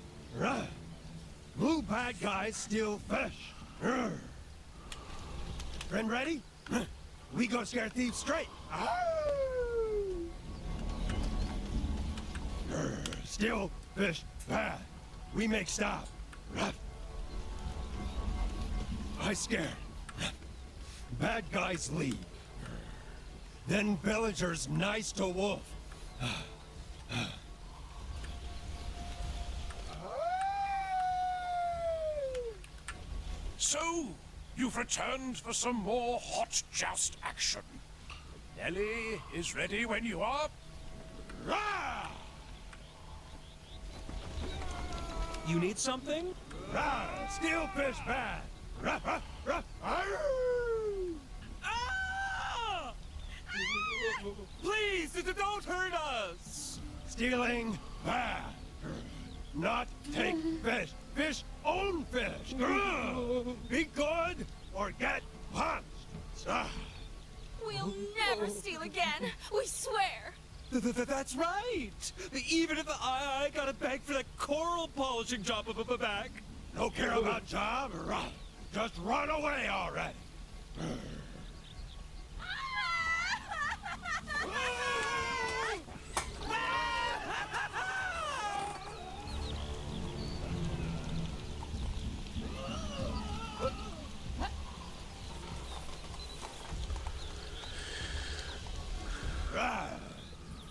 Blue bad guys steal fish. Friend ready? We go scare thieves straight. Steal fish bad. We make stop. I scared. Bad guys leave. Then villagers nice to wolf. So, you've returned for some more hot joust action. Nellie is ready when you are. Rah! You need something? Rah! Steal fish bad. Rah, rah, rah. Ah! Please, don't hurt us! Stealing bad. Not take fish. Fish own fish. Be good or get punched. We'll never steal again. We swear. That's right! Even if I gotta beg for that coral polishing job back. Don't care about job or run. Just run away already.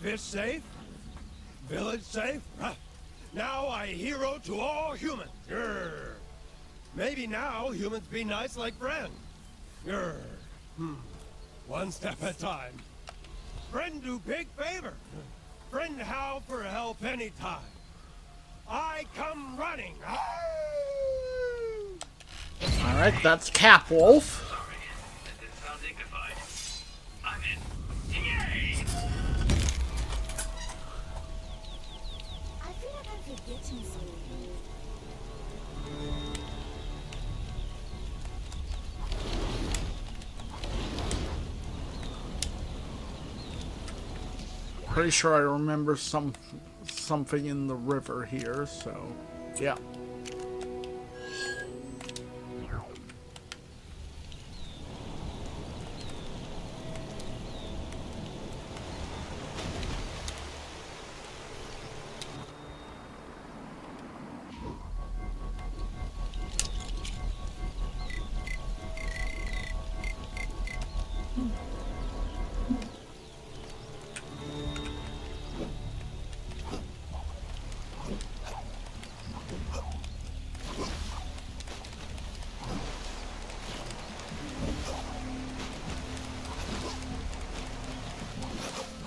Fish safe? Village safe? Now I hero to all humans. Grr. Maybe now humans be nice like friends. Grr. One step at a time. Friend do big favor. Friend how for help anytime. I come running. Alright, that's Cap Wolf. I feel like I'm forgetting something. Pretty sure I remember something in the river here, so yeah.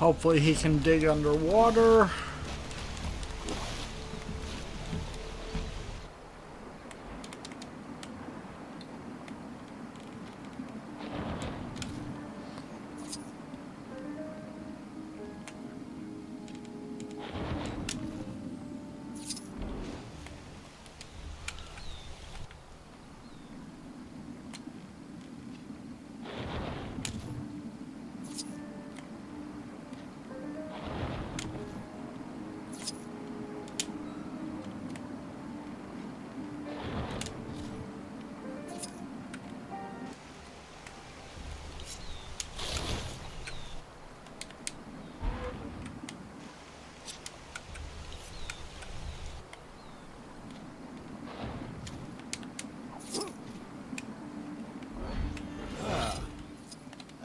Hopefully he can dig underwater.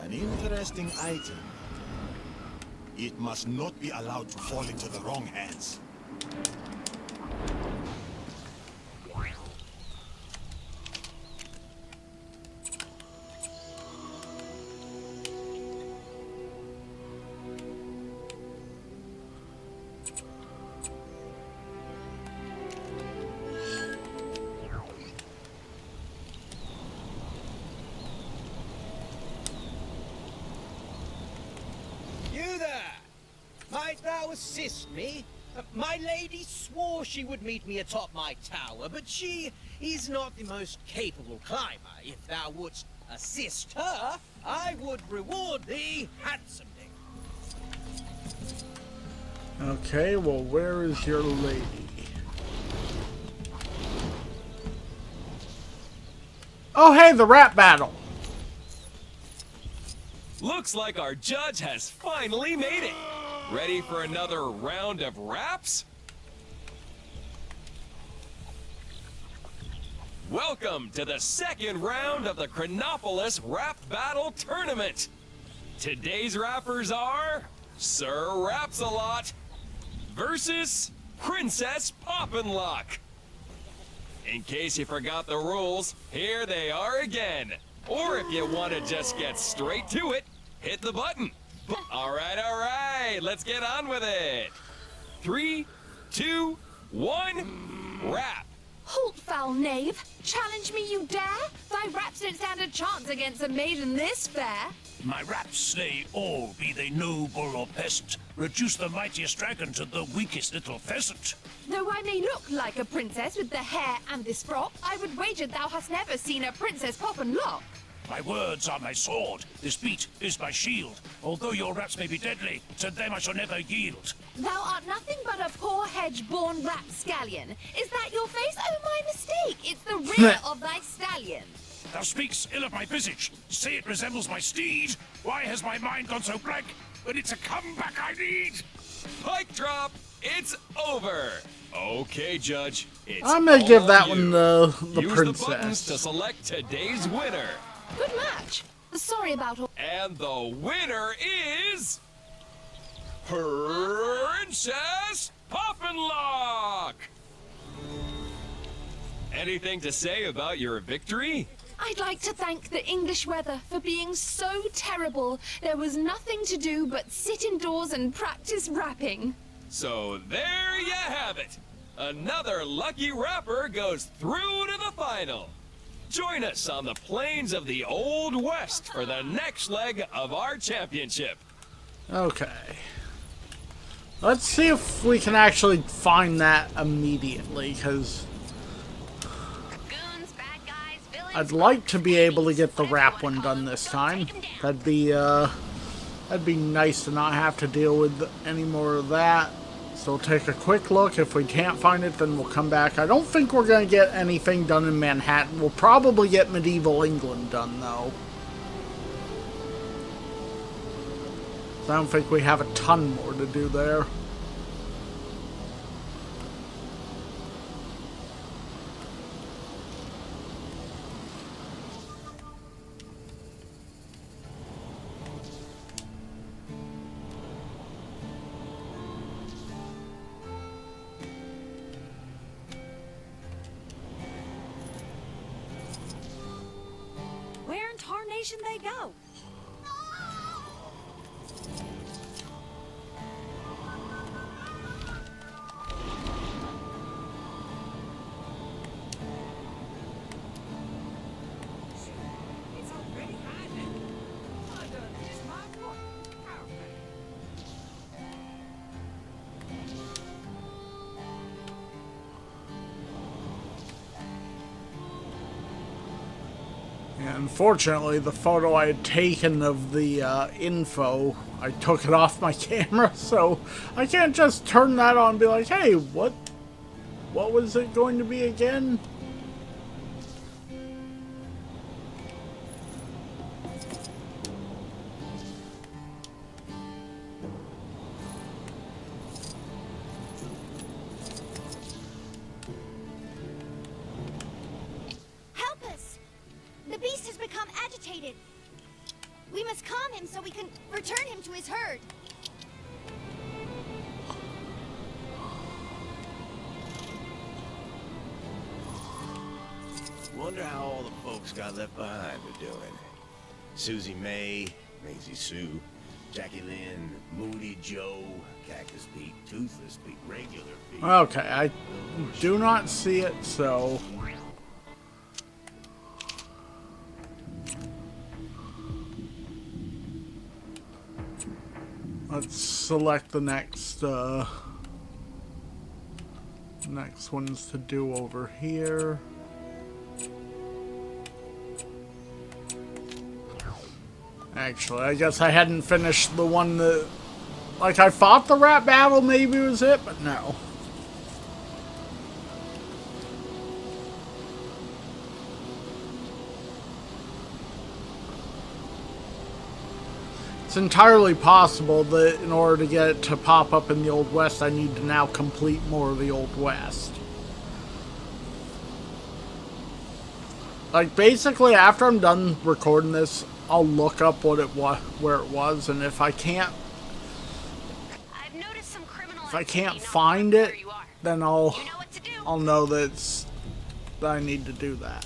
An interesting item. It must not be allowed to fall into the wrong hands. You there! Might thou assist me? My lady swore she would meet me atop my tower, but she is not the most capable climber. If thou wouldst assist her, I would reward thee handsomely. Okay, well, where is your lady? Oh, hey, the rap battle! Looks like our judge has finally made it. Ready for another round of raps? Welcome to the second round of the Chronopolis Rap Battle Tournament. Today's rappers are Sir Raps-A-Lot versus Princess Poppin'Lock. In case you forgot the rules, here they are again. Or if you want to just get straight to it, hit the button. All right, let's get on with it. 3, 2, 1, rap. Halt, foul knave! Challenge me, you dare? Thy raps don't stand a chance against a maiden this fair. My raps slay all, be they noble or peasant. Reduce the mightiest dragon to the weakest little pheasant. Though I may look like a princess with the hair and this frock, I would wager thou hast never seen a Princess Poppin'Lock. My words are my sword, this beat is my shield. Although your raps may be deadly, to them I shall never yield. Thou art nothing but a poor hedge-born rapscallion. Is that your face? Oh, my mistake. It's the rear of thy stallion. Thou speaks ill of my visage. Say it resembles my steed. Why has my mind gone so blank when it's a comeback I need? Pike drop, it's over. Okay, Judge, it's I'm gonna give that one the Use princess. the buttons to select today's winner. Good match. Sorry about all. And the winner is... Princess Poppin'Lock! Anything to say about your victory? I'd like to thank the English weather for being so terrible. There was nothing to do but sit indoors and practice rapping. So there you have it. Another lucky rapper goes through to the final. Join us on the plains of the Old West for the next leg of our championship. Okay. Let's see if we can actually find that immediately, because I'd like to be able to get the rap one done this time. That'd be nice to not have to deal with any more of that. So we'll take a quick look. If we can't find it, then we'll come back. I don't think we're going to get anything done in Manhattan. We'll probably get medieval England done, though. I don't think we have a ton more to do there. Where in tarnation they go? Unfortunately, the photo I had taken of the info, I took it off my camera, so I can't just turn that on and be like, hey, what was it going to be again? Help us! The beast has become agitated. We must calm him so we can return him to his herd. Wonder how all the folks got left behind are doing. Susie May, Maisie Sue, Jackie Lynn, Moody Joe, Cactus Pete, Toothless Pete, Regular Pete. Okay, I do not see it, so... let's select the next ones to do over here. Actually, I guess I hadn't finished the one that... like, I thought the rap battle maybe was it, but no. It's entirely possible that in order to get it to pop up in the Old West, I need to now complete more of the Old West. Like, basically, after I'm done recording this, I'll look up what it was, where it was, and if I can't find it, then I'll know that I need to do that.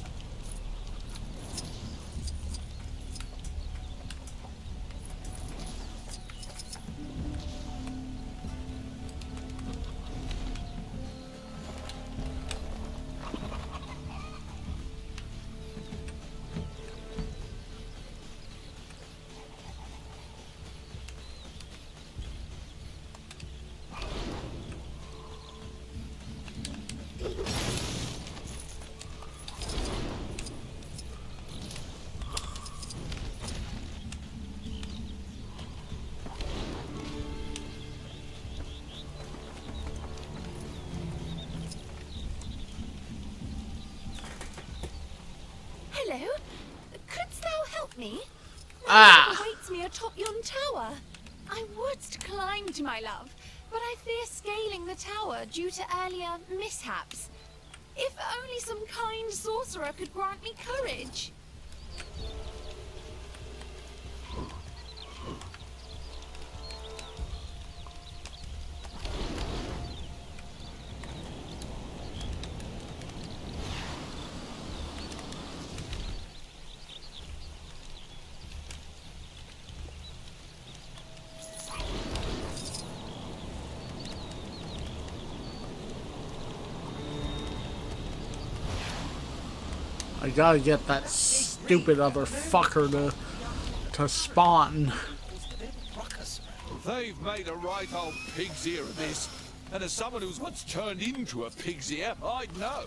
Hello? Couldst thou help me? Ah! My love awaits me atop yon tower. I would climb to my love, but I fear scaling the tower due to earlier mishaps. If only some kind sorcerer could grant me courage. I gotta get that stupid other fucker to spawn. They've made a right old pig's ear of this. And as someone who's once turned into a pig's ear, I'd know.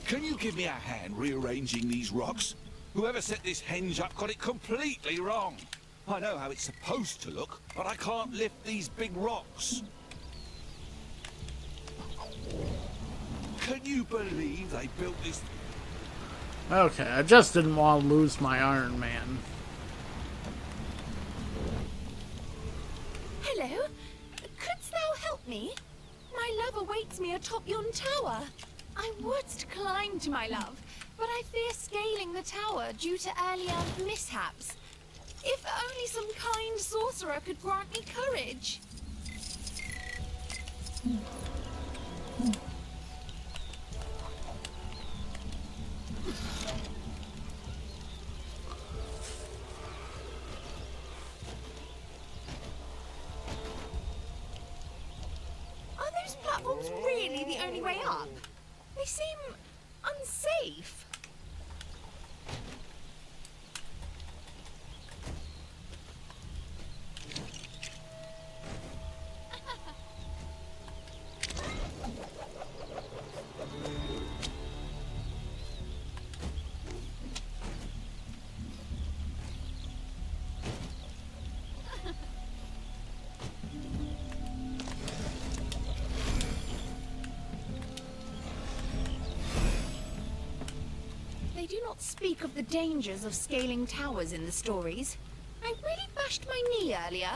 Can you give me a hand rearranging these rocks? Whoever set this henge up got it completely wrong. I know how it's supposed to look, but I can't lift these big rocks. Can you believe they built this? Okay, I just didn't want to lose my Iron Man. Hello? Couldst thou help me? My love awaits me atop yon tower. I would climb to my love, but I fear scaling the tower due to earlier mishaps. If only some kind sorcerer could grant me courage. Are those platforms really the only way up? They seem unsafe. not speak of the dangers of scaling towers in the stories. I really bashed my knee earlier.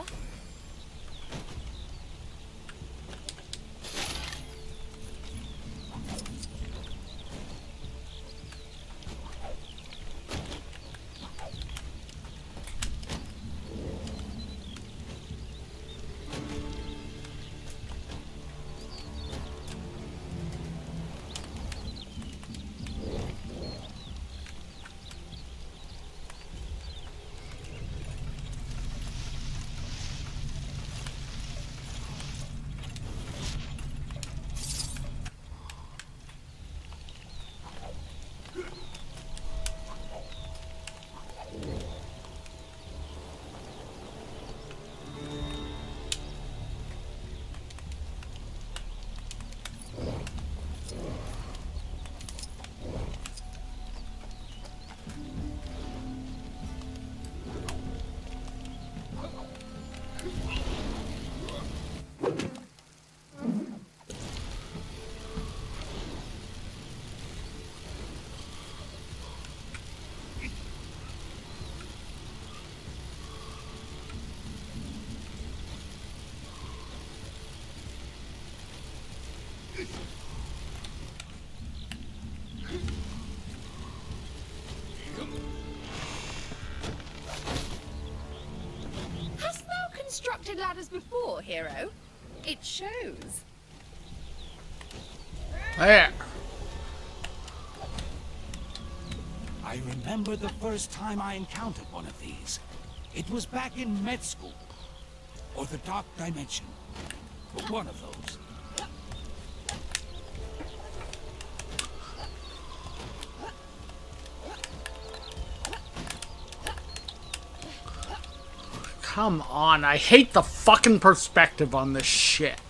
Hast thou constructed ladders before, hero? It shows. There. I remember the first time I encountered one of these. It was back in med school. Or the Dark Dimension. But one of those. Come on, I hate the fucking perspective on this shit.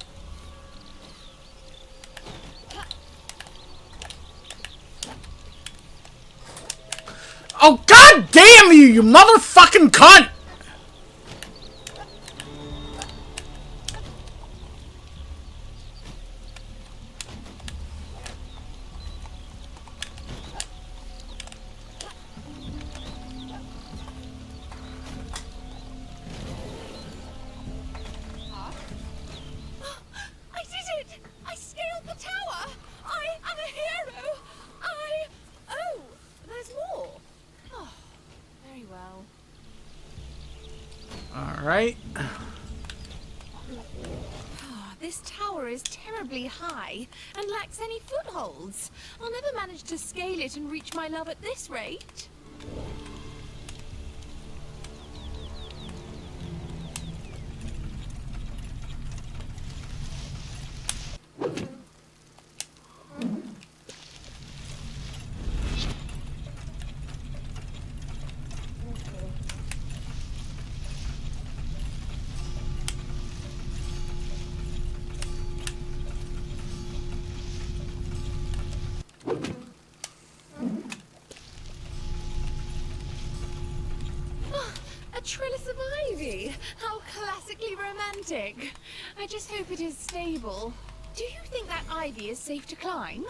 Oh, god damn you, you motherfucking cunt! I did it! I scaled the tower! I am a hero! Oh, there's more. Oh, very well. Alright. This tower is terribly high and lacks any footholds. I'll never manage to scale it and reach my love at this rate. A trellis of ivy! How classically romantic! I just hope it is stable. Do you think that ivy is safe to climb?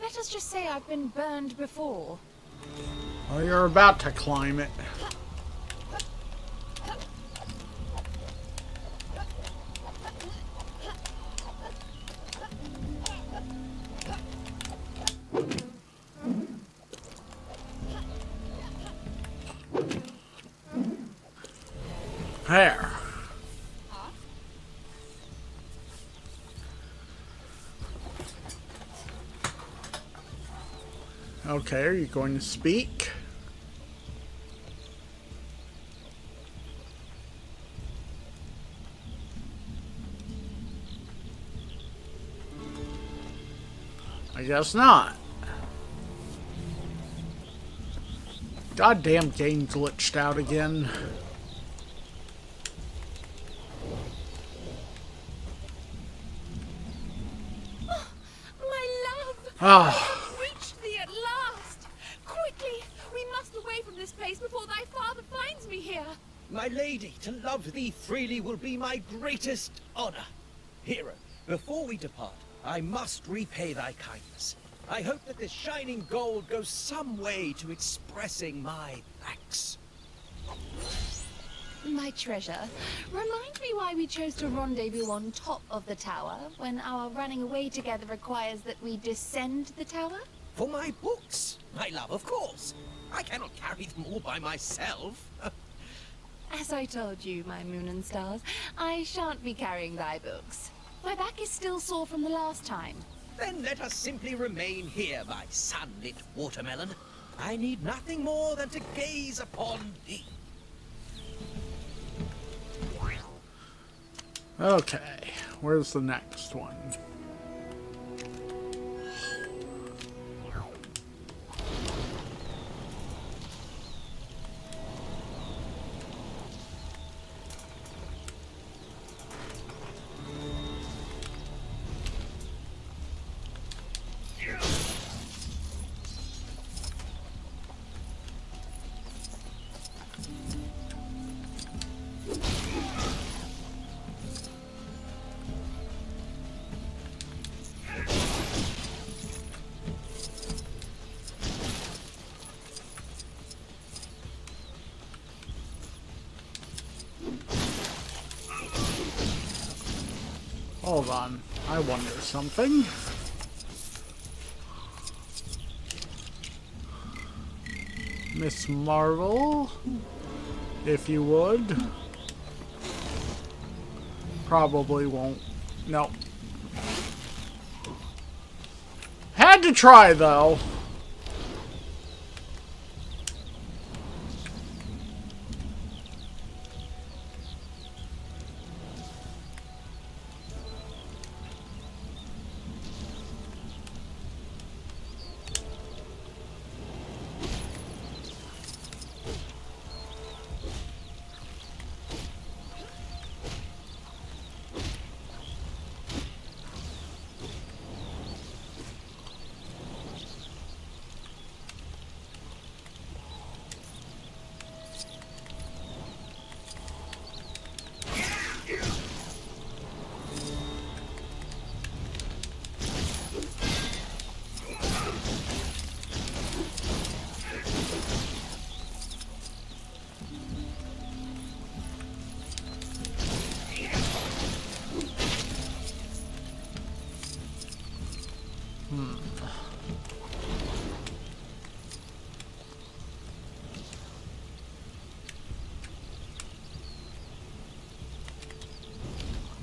Let us just say I've been burned before. Well, you're about to climb it. There. Okay, are you going to speak? I guess not. Goddamn game glitched out again. I've reached thee at last! Quickly! We must away from this place before thy father finds me here! My lady, to love thee freely will be my greatest honor. Hero, before we depart, I must repay thy kindness. I hope that this shining gold goes some way to expressing my thanks. My treasure, remind me why we chose to rendezvous on top of the tower when our running away together requires that we descend the tower? For my books, my love, of course. I cannot carry them all by myself. As I told you, my moon and stars, I shan't be carrying thy books. My back is still sore from the last time. Then let us simply remain here, my sunlit watermelon. I need nothing more than to gaze upon thee. Okay, where's the next one? Hold on, I wonder something. Miss Marvel, if you would. Probably won't. No. Had to try, though.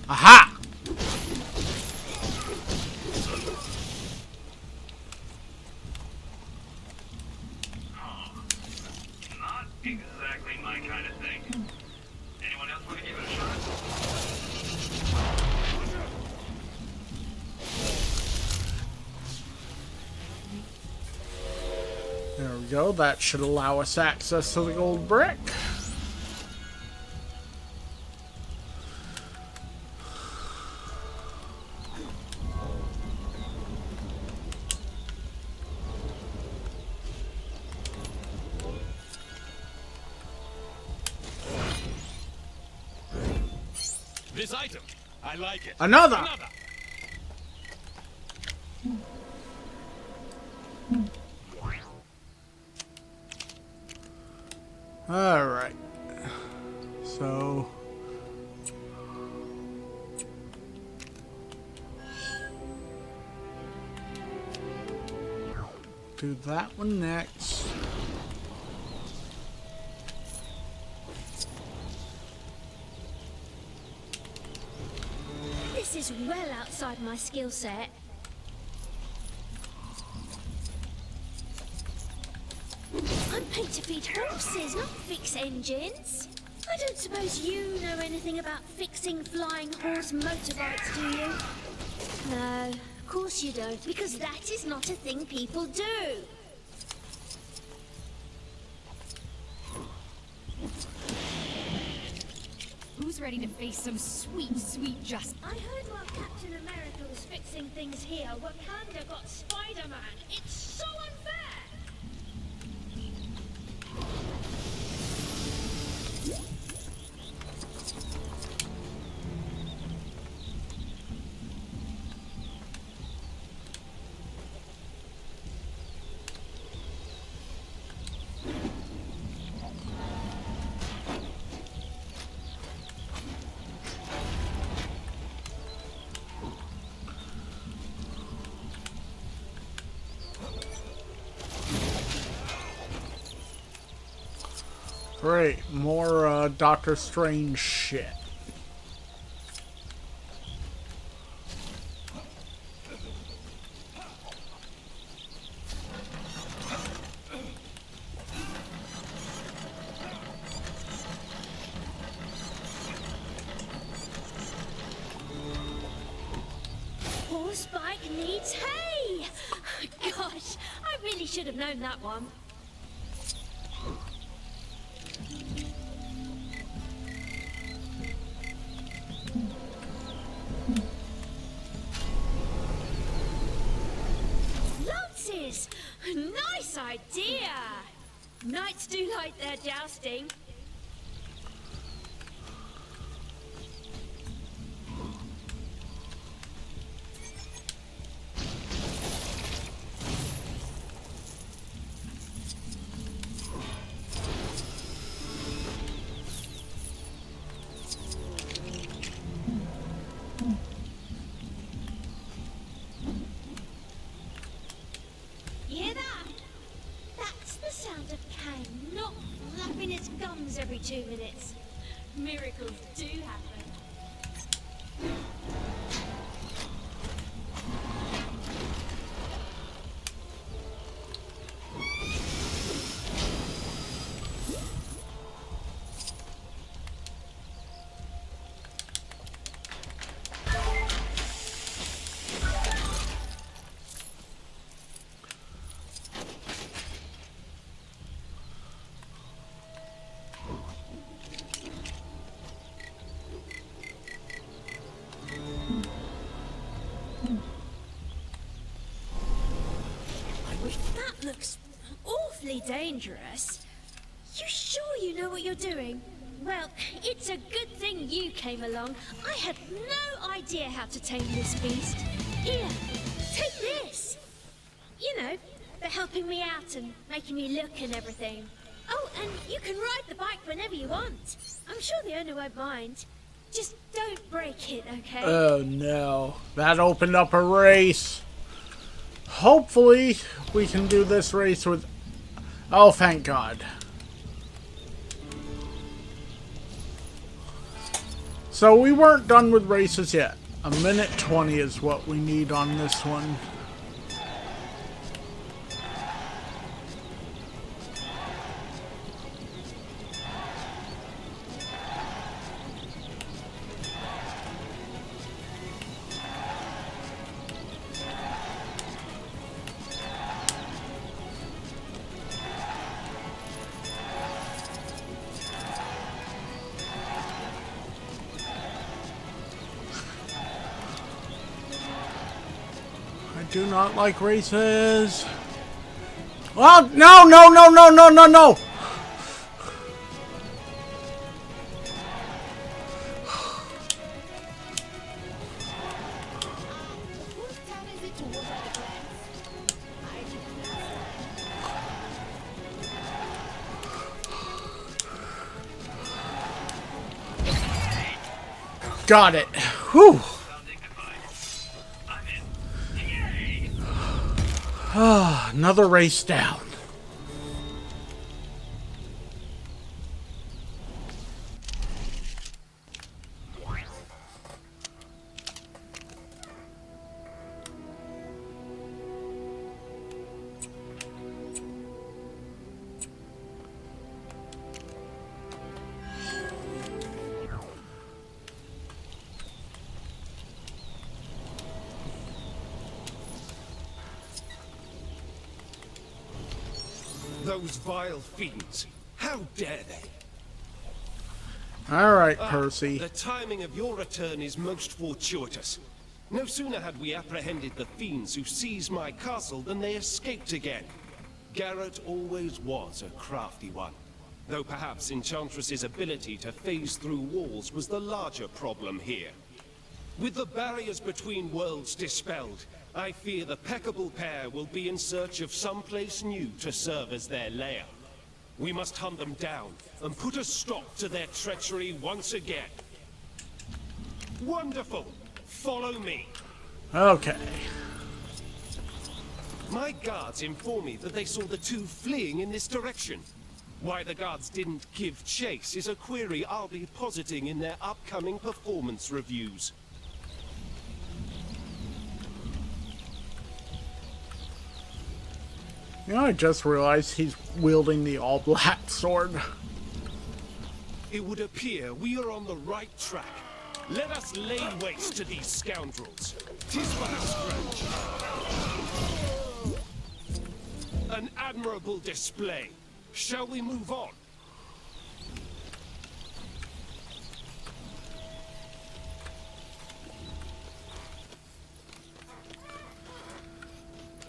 Aha! Not exactly my kind of thing. Anyone else want to give it a shot? There we go. That should allow us access to the gold brick. This item, I like it. Another! Alright. So... do that one next. This is well outside my skill set. I'm paid to feed horses, not fix engines. I don't suppose you know anything about fixing flying horse motorbikes, do you? No, of course you don't, because that is not a thing people do. Who's ready to face some sweet, sweet justice? I heard while Captain America was fixing things here, Wakanda got Spider-Man. It's so unfair! Great, more Doctor Strange shit. Poor Spike needs hay! Gosh, I really should have known that one. Lances! Nice idea! Knights do like their jousting. You hear that? That's the sound of Kang not flapping his gums every 2 minutes. Miracles do happen. That looks awfully dangerous. You sure you know what you're doing? Well, it's a good thing you came along. I had no idea how to tame this beast. Here, take this. You know, for helping me out and making me look and everything. Oh, and you can ride the bike whenever you want. I'm sure the owner won't mind. Just don't break it, okay? Oh no. That opened up a race. Hopefully, we can do this race with... Oh, thank God. So we weren't done with races yet. 1:20 is what we need on this one. Do not like races. Oh, no, no, no, no, no, no, no. Got it. Whew. Another race down. Those vile fiends. How dare they? All right, Percy. The timing of your return is most fortuitous. No sooner had we apprehended the fiends who seized my castle than they escaped again. Garrett always was a crafty one. Though perhaps Enchantress's ability to phase through walls was the larger problem here. With the barriers between worlds dispelled, I fear the peccable pair will be in search of some place new to serve as their lair. We must hunt them down and put a stop to their treachery once again. Wonderful! Follow me. Okay. My guards inform me that they saw the two fleeing in this direction. Why the gods didn't give chase is a query I'll be positing in their upcoming performance reviews. You know, I just realized he's wielding the all-black sword. It would appear we are on the right track. Let us lay waste to these scoundrels. 'Tis but a scratch. An admirable display. Shall we move on?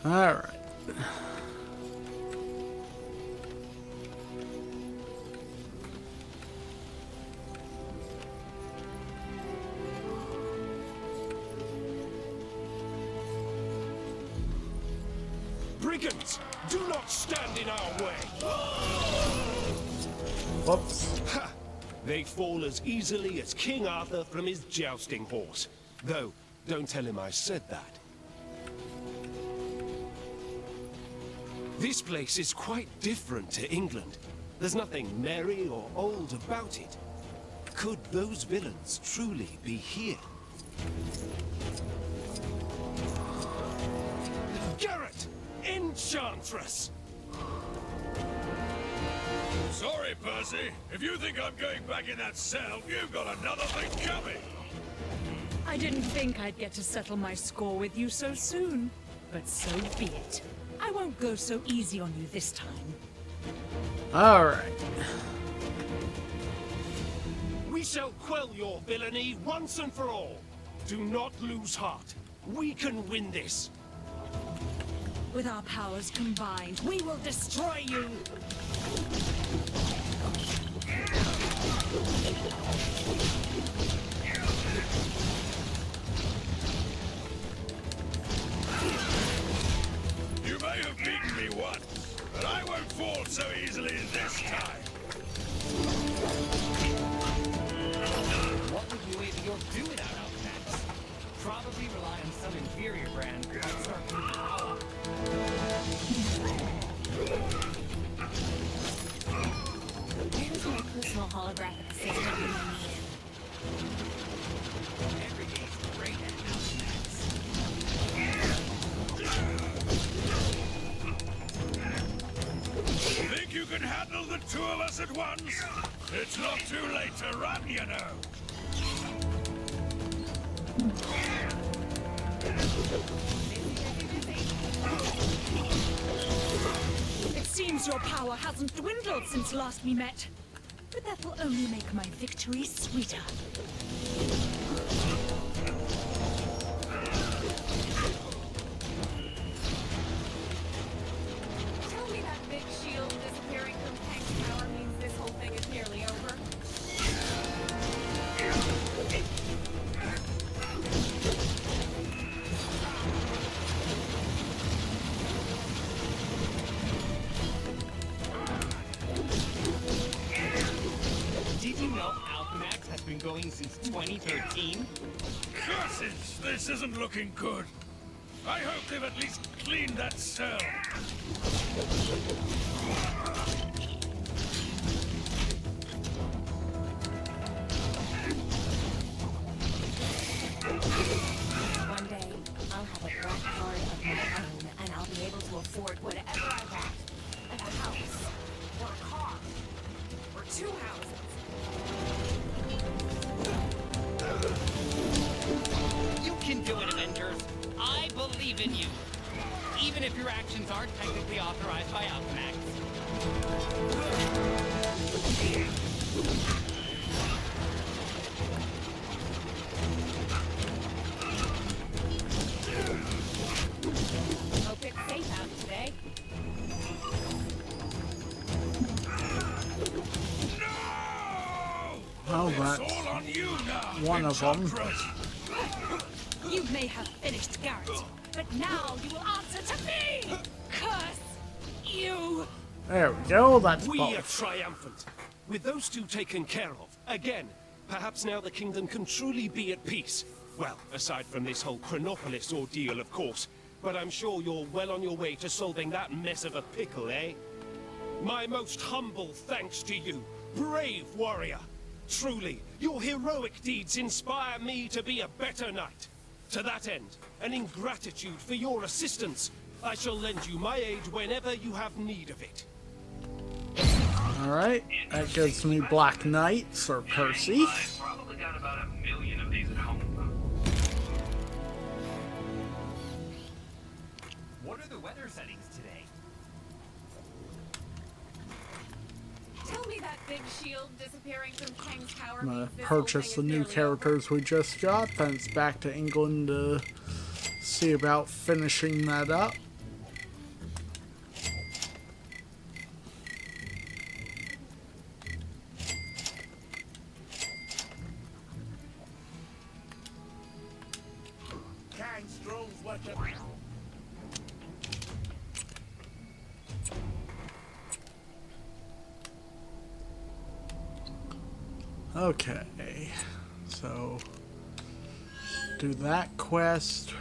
All right. Brigands, do not stand in our way. Whoops. Ha! They fall as easily as King Arthur from his jousting horse. Though, don't tell him I said that. This place is quite different to England. There's nothing merry or old about it. Could those villains truly be here? Garrett! Enchantress! Sorry, Percy. If you think I'm going back in that cell, you've got another thing coming. I didn't think I'd get to settle my score with you so soon, but so be it. I won't go so easy on you this time. All right. We shall quell your villainy once and for all. Do not lose heart. We can win this. With our powers combined, we will destroy you! You may have beaten me once, but I won't fall so easily this time. What would you do without Outmax? Probably rely on some inferior brand like Starfleet Power. Where's my personal holographic assistant when I need him? Every game's great at Outmax. Think you can handle the two of us at once? It's not too late to run, you know. It seems your power hasn't dwindled since last we met. But that will only make my victory sweeter. Tell me that big shield disappearing from Tank's tower means this whole thing is nearly over. Did you know Outmax has been going since 2013? Curses! This isn't looking good. I hope they've at least cleaned that cell. One day, I'll have a black card of my own, and I'll be able to afford whatever I want. A house, or a car, or 2 houses. You can do it, Avengers. I believe in you. Even if your actions aren't technically authorized by Outmax. Hope it's safe out today. Well, It's that's all on you now, one of them. Enchantress. You may have finished, Garrett, but now you will answer to me! Curse you! There we go. That's We are both. triumphant. With those two taken care of, again, perhaps now the kingdom can truly be at peace. Well, aside from this whole Chronopolis ordeal, of course. But I'm sure you're well on your way to solving that mess of a pickle, eh? My most humble thanks to you, brave warrior. Truly, your heroic deeds inspire me to be a better knight. To that end, and in gratitude for your assistance, I shall lend you my aid whenever you have need of it. Alright, that gives me Black Knight, Sir Percy. I've probably got about 1 million of these at home. What are the weather settings today? Tell me that big shield disappearing from Kang's tower. I'm gonna means this whole purchase the thing is new nearly characters we just got, then it's back to England to see about finishing that up. Kang's drones watch up. Okay, so do that quest.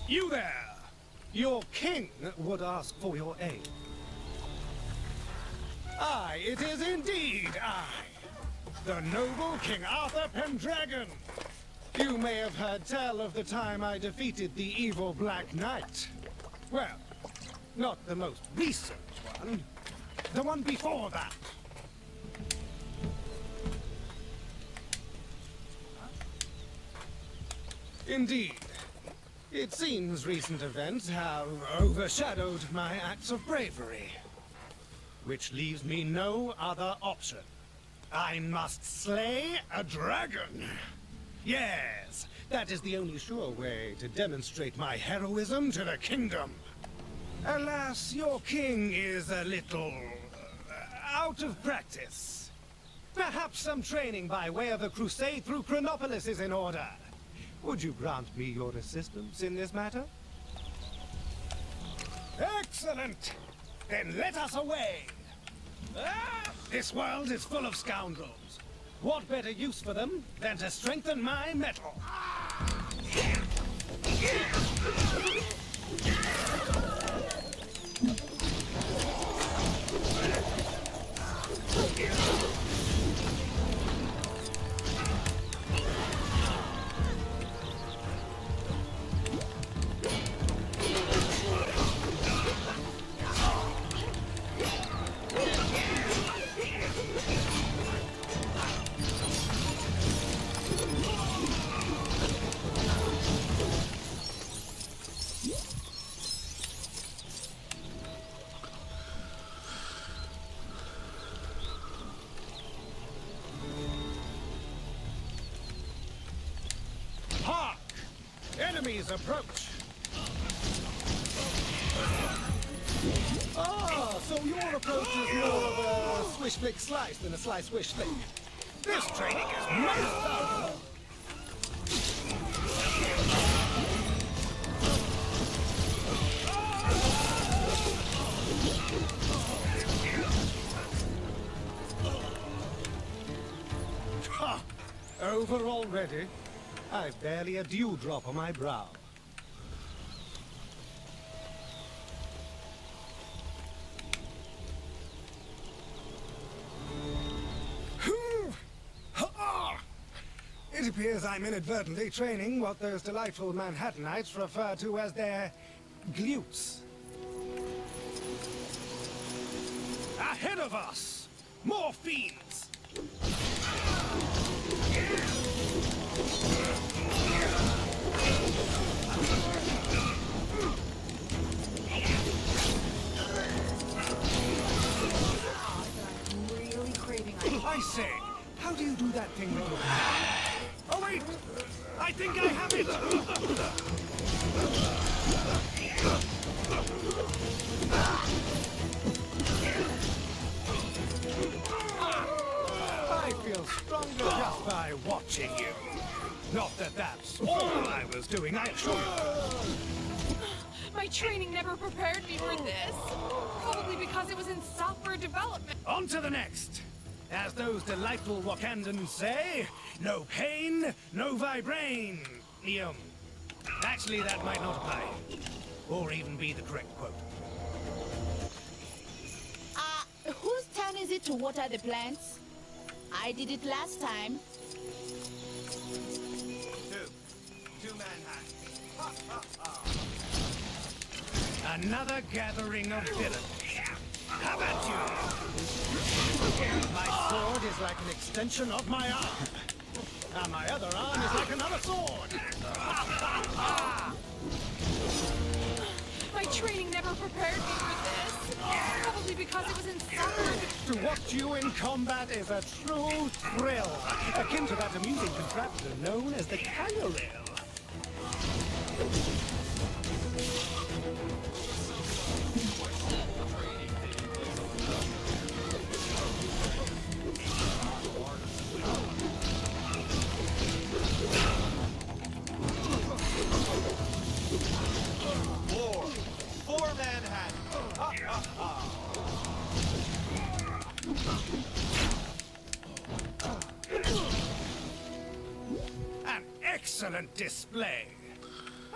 You there! Your king would ask for your aid. Aye, it is indeed I, the noble King Arthur Pendragon. You may have heard tell of the time I defeated the evil Black Knight. Well, not the most recent one. The one before that. Indeed. It seems recent events have overshadowed my acts of bravery. Which leaves me no other option. I must slay a dragon. Yes, that is the only sure way to demonstrate my heroism to the kingdom. Alas, your king is a little out of practice. Perhaps some training by way of a crusade through Chronopolis is in order. Would you grant me your assistance in this matter? Excellent! Then let us away! This world is full of scoundrels. What better use for them than to strengthen my metal? Hark! Enemies approach! Ah, so your approach is more of a swish-flick-slice than a slice-swish-flick. This training is most valuable! Ha! Over already? I've barely a dewdrop on my brow. It appears I'm inadvertently training what those delightful Manhattanites refer to as their glutes. Ahead of us! More fiends! Really craving I say, how do you do that thing with your Oh wait! I think I have it! I feel stronger just by watching you. Not that that's all I was doing, I assure you. My training never prepared me for this. Probably because it was in software development. On to the next. As those delightful Wakandans say, no pain, no vibranium. Actually, that might not apply. Or even be the correct quote. Whose turn is it to water the plants? I did it last time. Two Manhattan. Another gathering of villains. How about you? My sword is like an extension of my arm. And my other arm is like another sword. My training never prepared me for this. Probably because it was in software. To watch you in combat is a true thrill, akin to that amusing contraption known as the Canorel. For Manhattan. An excellent display.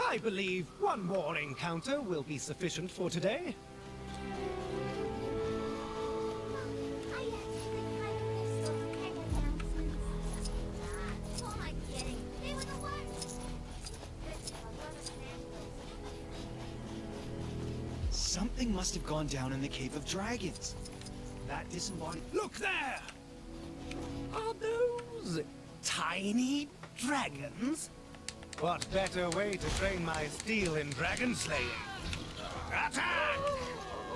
I believe one more encounter will be sufficient for today. Something must have gone down in the Cave of Dragons. That disembodied... Look there! Are those tiny dragons? What better way to train my steel in dragon slaying? Attack!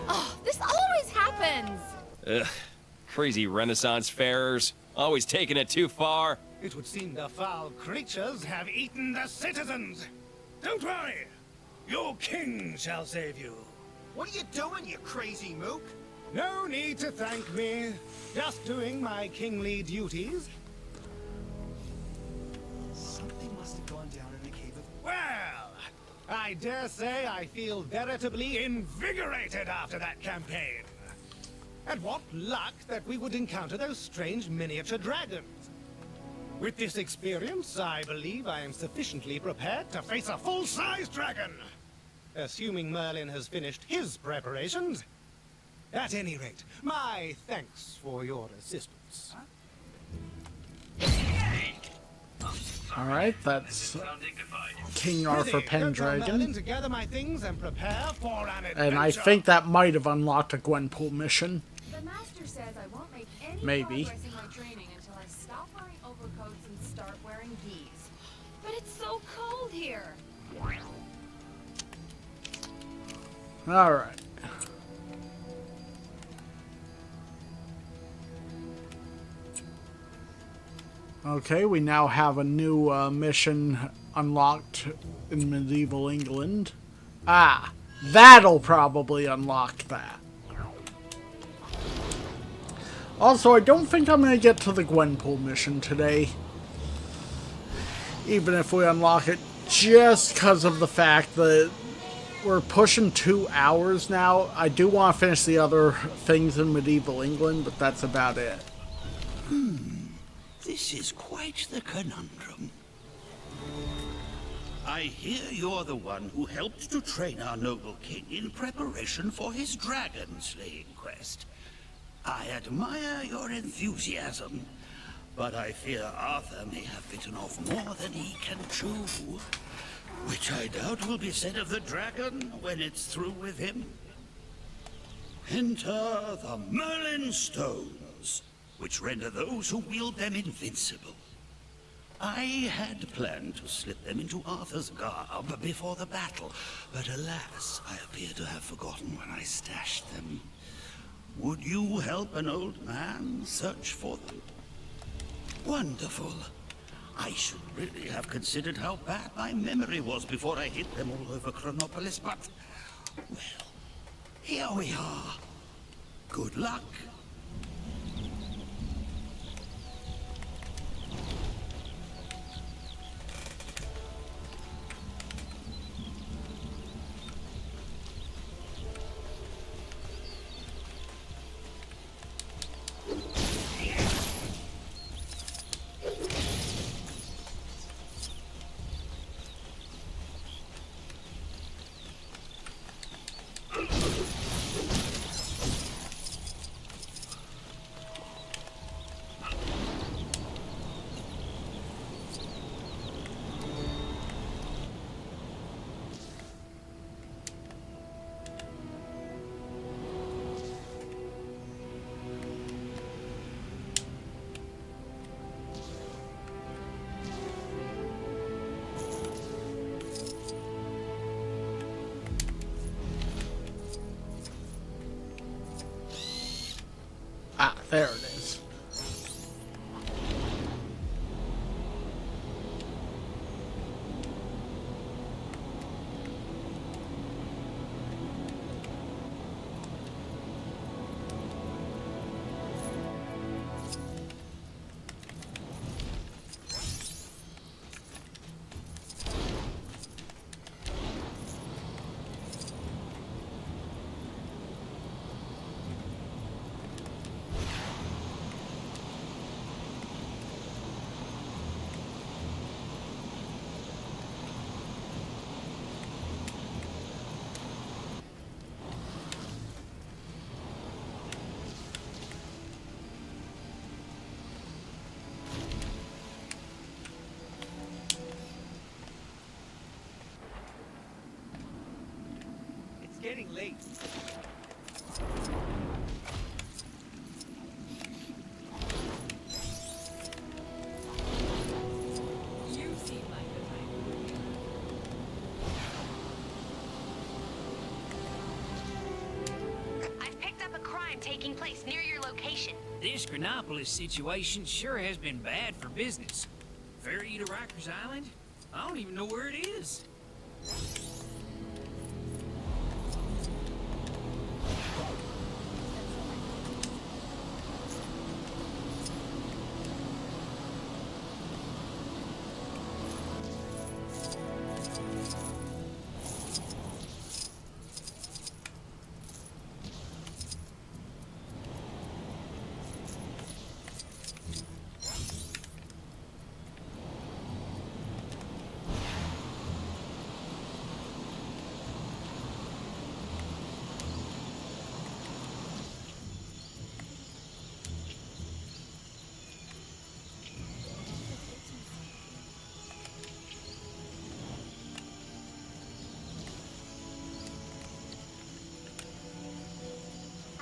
Oh, this always happens. Ugh. Crazy Renaissance farers. Always taking it too far. It would seem the foul creatures have eaten the citizens. Don't worry. Your king shall save you. What are you doing, you crazy mook? No need to thank me. Just doing my kingly duties. Something must have gone down in the Cave of... Well, I dare say I feel veritably invigorated after that campaign. And what luck that we would encounter those strange miniature dragons. With this experience, I believe I am sufficiently prepared to face a full-size dragon. Assuming Merlin has finished his preparations. At any rate, my thanks for your assistance. Alright, that's King Arthur Pendragon. To gather my things and prepare for an adventure. And I think that might have unlocked a Gwenpool mission. The master says I won't make any Maybe. progress in my training until I stop wearing overcoats and start wearing geese. But it's so cold here. Alright. Okay, we now have a new mission unlocked in medieval England. Ah, that'll probably unlock that. Also, I don't think I'm going to get to the Gwenpool mission today. Even if we unlock it, just because of the fact that we're pushing 2 hours now. I do want to finish the other things in medieval England, but that's about it. This is quite the conundrum. I hear you're the one who helped to train our noble king in preparation for his dragon-slaying quest. I admire your enthusiasm, but I fear Arthur may have bitten off more than he can chew. Which I doubt will be said of the dragon when it's through with him. Enter the Merlin Stones, which render those who wield them invincible. I had planned to slip them into Arthur's garb before the battle, but alas, I appear to have forgotten when I stashed them. Would you help an old man search for them? Wonderful. I should really have considered how bad my memory was before I hid them all over Chronopolis, but... well, here we are. Good luck. There it is. It's getting late. You seem like the type. I've picked up a crime taking place near your location. This Chronopolis situation sure has been bad for business. Ferry to Rikers Island? I don't even know where it is.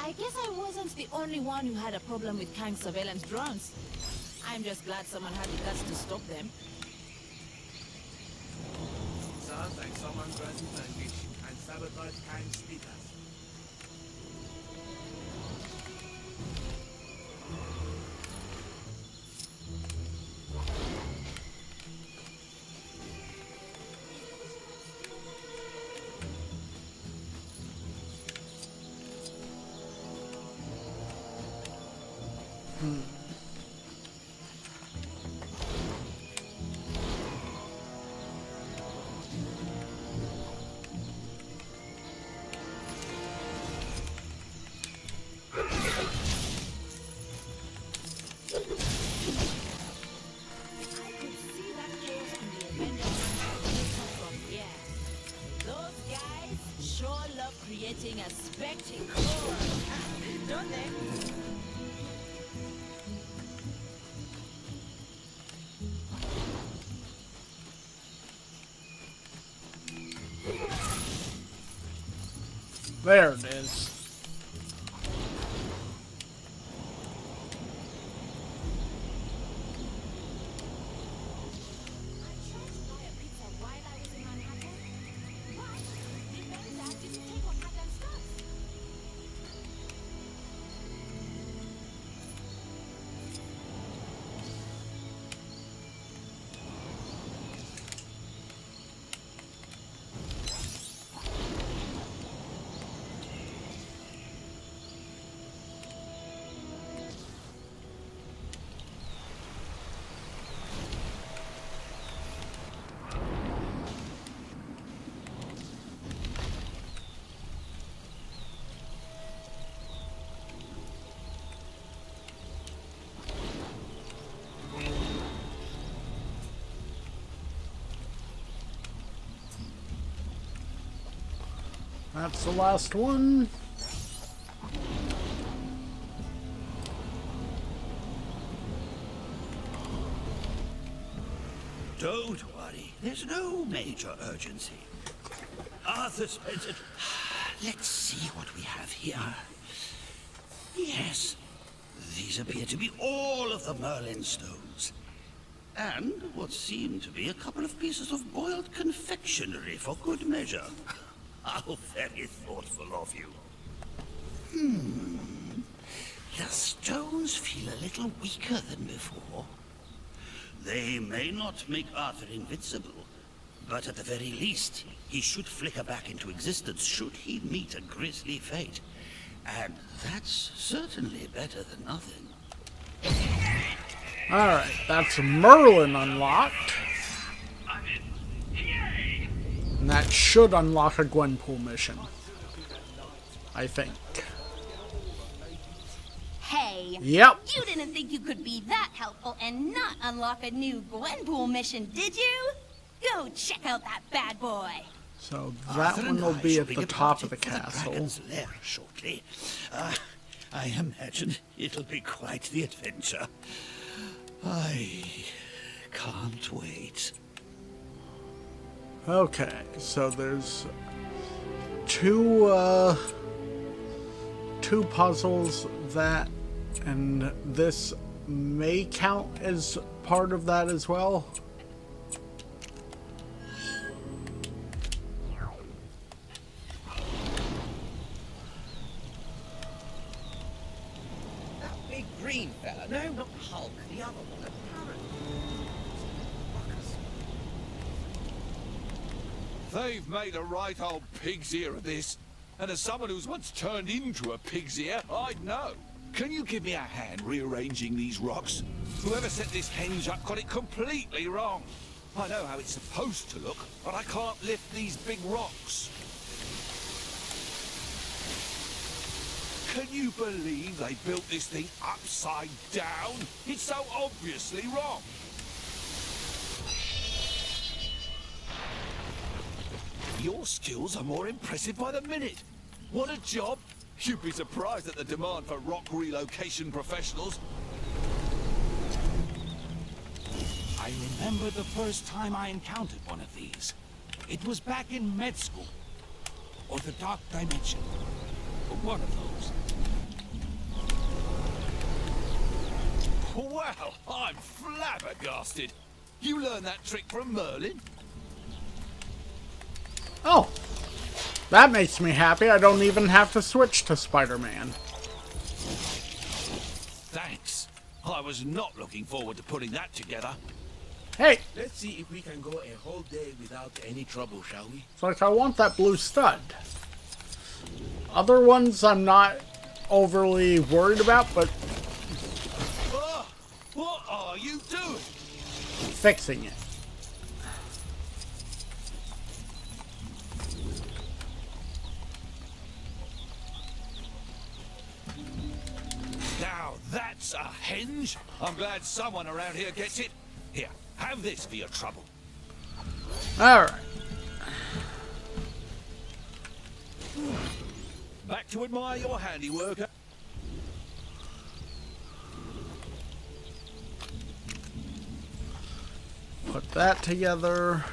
I guess I wasn't the only one who had a problem with Kang's surveillance drones. I'm just glad someone had the guts to stop them. Sounds like someone present and sabotage Kang's speakers. Creating a spectacle, don't they? There it is. That's the last one. Don't worry, there's no major urgency. Arthur Spencer. Let's see what we have here. Yes, these appear to be all of the Merlin stones. And what seem to be a couple of pieces of boiled confectionery for good measure. How very thoughtful of you. The stones feel a little weaker than before. They may not make Arthur invincible, but at the very least, he should flicker back into existence should he meet a grisly fate. And that's certainly better than nothing. Alright, that's Merlin unlocked. And that should unlock a Gwenpool mission. I think. Hey. Yep. You didn't think you could be that helpful and not unlock a new Gwenpool mission, did you? Go check out that bad boy. So that one will be at the top of the castle. Lair shortly. I imagine it'll be quite the adventure. I can't wait. Okay, so there's two puzzles that, and this may count as part of that as well. That big green fella. No, not Hulk. The other one. A parrot. They've made a right old pig's ear of this. And as someone who's once turned into a pig's ear, I'd know. Can you give me a hand rearranging these rocks? Whoever set this henge up got it completely wrong. I know how it's supposed to look, but I can't lift these big rocks. Can you believe they built this thing upside down? It's so obviously wrong. Your skills are more impressive by the minute. What a job! You'd be surprised at the demand for rock relocation professionals. I remember the first time I encountered one of these. It was back in med school. Or the Dark Dimension. One of those. Well, I'm flabbergasted. You learned that trick from Merlin? Oh, that makes me happy. I don't even have to switch to Spider-Man. Thanks. I was not looking forward to putting that together. Hey! Let's see if we can go a whole day without any trouble, shall we? It's like I want that blue stud. Other ones I'm not overly worried about, but... What are you doing? Fixing it. Now that's a henge. I'm glad someone around here gets it. Here, have this for your trouble. Alright. Back to admire your handiwork. Put that together.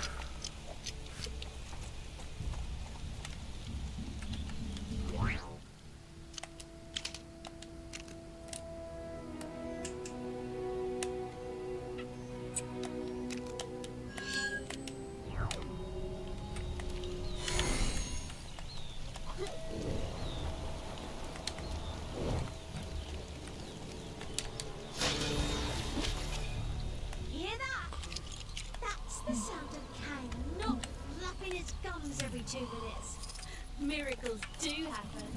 Hear that? That's the sound of Kang not flapping his gums every 2 minutes. Miracles do happen.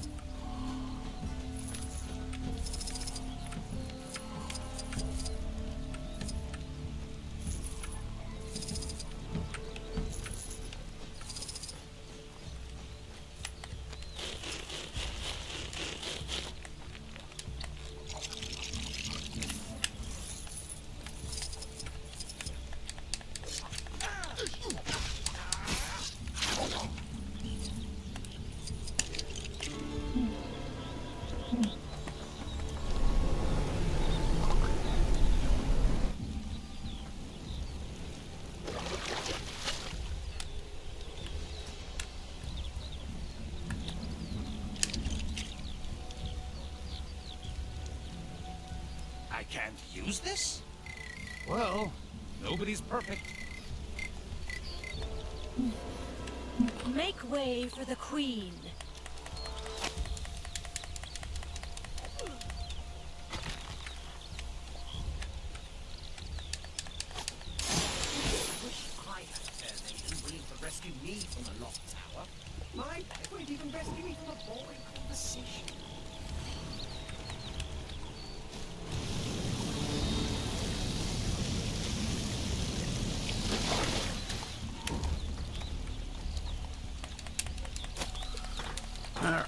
I can't use this? Well, nobody's perfect. Make way for the Queen. Alright.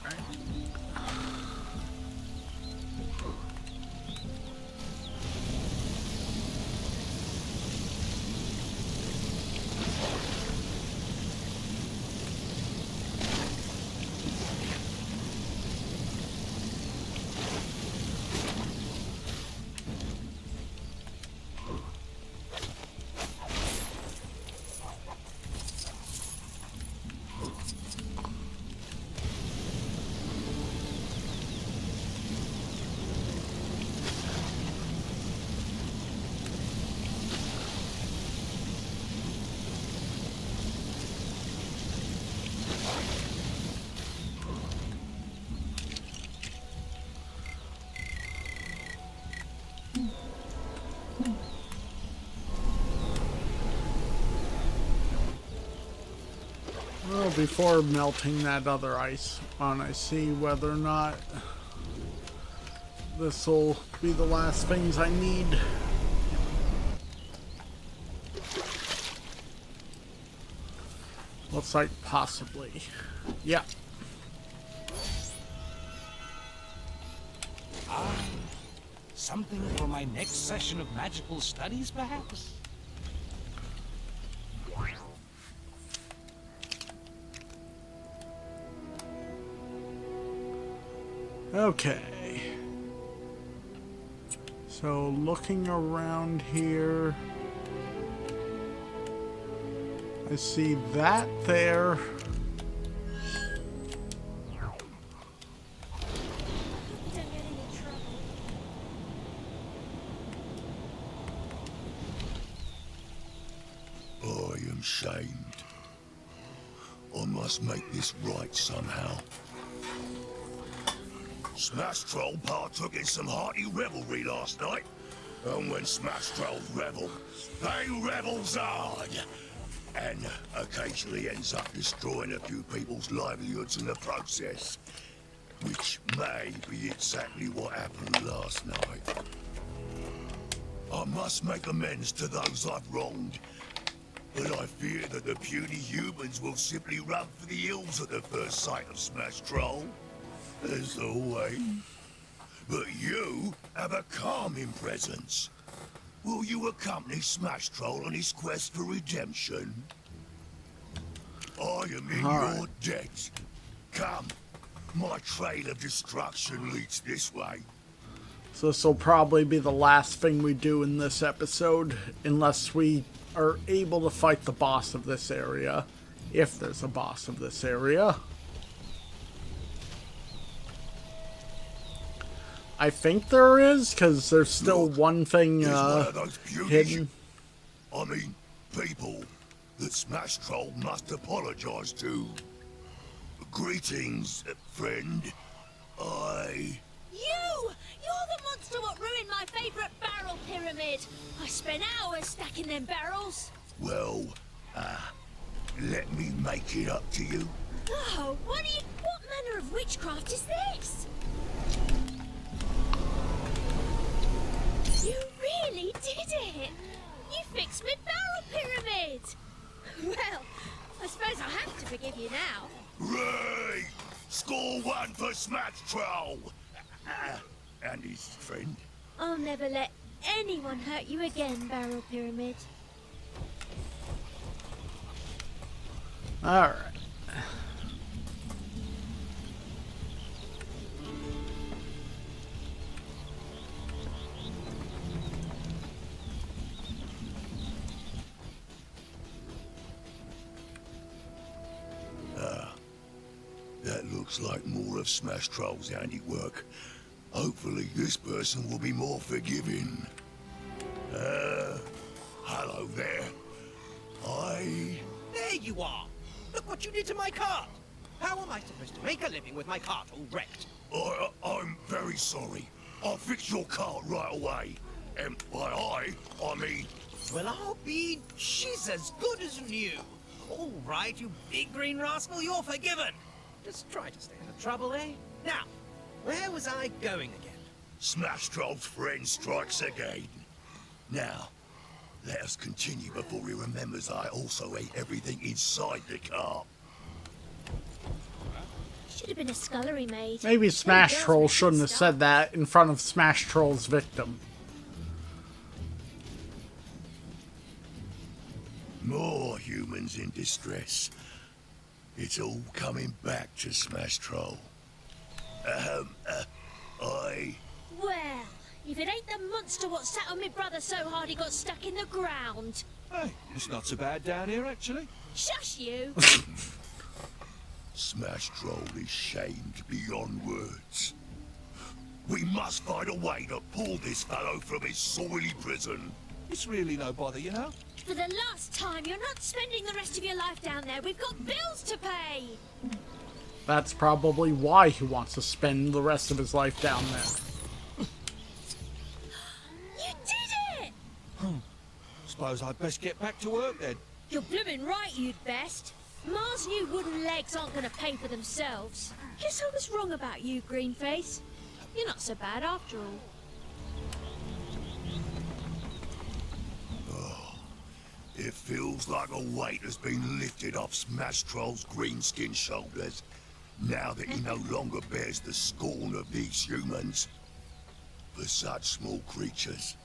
Well, before melting that other ice, I want to see whether or not this will be the last things I need. Looks like possibly. Yeah. Something for my next session of magical studies, perhaps? Okay. So looking around here, I see that there. I am shamed. I must make this right somehow. Smash Troll partook in some hearty revelry last night. And when Smash Trolls revel, they revels hard. And occasionally ends up destroying a few people's livelihoods in the process. Which may be exactly what happened last night. I must make amends to those I've wronged. But I fear that the puny humans will simply run for the hills at the first sight of Smash Troll. As always. But you have a calming presence. Will you accompany Smash Troll on his quest for redemption? I am in your debt. Come. My trail of destruction leads this way. So this will probably be the last thing we do in this episode, unless we are able to fight the boss of this area. If there's a boss of this area. I think there is, because there's still one thing hidden. I mean, people that Smash Troll must apologize to. Greetings, friend. You're the monster what ruined my favourite barrel pyramid. I spent hours stacking them barrels. Well, let me make it up to you. Oh, what manner of witchcraft is this? You really did it! You fixed my barrel pyramid! Well, I suppose I'll have to forgive you now. Ray! Score one for Smash Troll! And his friend. I'll never let anyone hurt you again, Barrel Pyramid. Alright. That looks like more of Smash Troll's handiwork. Hopefully this person will be more forgiving. Hello there. There you are! Look what you did to my cart! How am I supposed to make a living with my cart all wrecked? I'm very sorry. I'll fix your cart right away. And by I mean... Well, I'll be... she's as good as new. All right, you big green rascal, you're forgiven. Just try to stay out of trouble, eh? Now, where was I going again? Smash Troll's friend strikes again. Now, let let us continue before he remembers I also ate everything inside the car. Should have been a scullery maid. Maybe Smash Girls Troll make shouldn't have stuff. said that in front of Smash Troll's victim. More humans in distress. It's all coming back to Smash Troll. Well, if it ain't the monster what sat on me brother so hard he got stuck in the ground. Hey, it's not so bad down here, actually. Shush you! Smash Troll is shamed beyond words. We must find a way to pull this fellow from his soily prison. It's really no bother, you know? For the last time, you're not spending the rest of your life down there. We've got bills to pay. That's probably why he wants to spend the rest of his life down there. You did it! Suppose I'd best get back to work then. You're blooming right, you'd best. Ma's new wooden legs aren't going to pay for themselves. Guess I was wrong about you, Greenface. You're not so bad after all. It feels like a weight has been lifted off Smash Troll's green-skinned shoulders, now that he no longer bears the scorn of these humans. For such small creatures,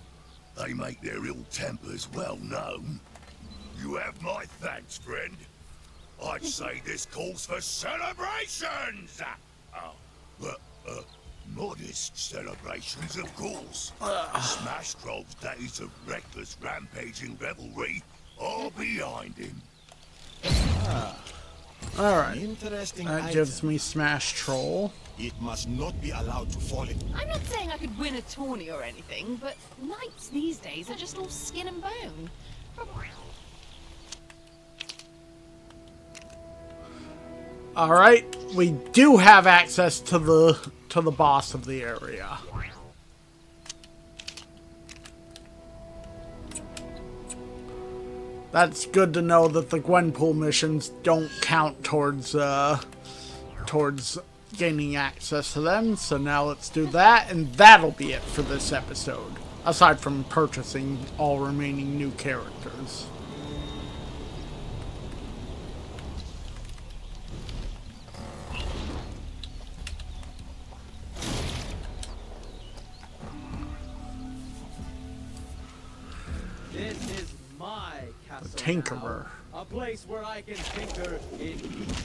they make their ill tempers well known. You have my thanks, friend. I'd say this calls for celebrations! Modest celebrations, of course. Smash Troll's days of reckless rampaging revelry are behind him. Alright. Interesting That item. gives me Smash Troll. It must not be allowed to fall in. I'm not saying I could win a tourney or anything, but knights these days are just all skin and bone. Alright, we do have access to the boss of the area. That's good to know that the Gwenpool missions don't count towards gaining access to them. So now let's do that, and that'll be it for this episode. Aside from purchasing all remaining new characters. This is my castle. Tinkerer. Now, a place where I can tinker in peace.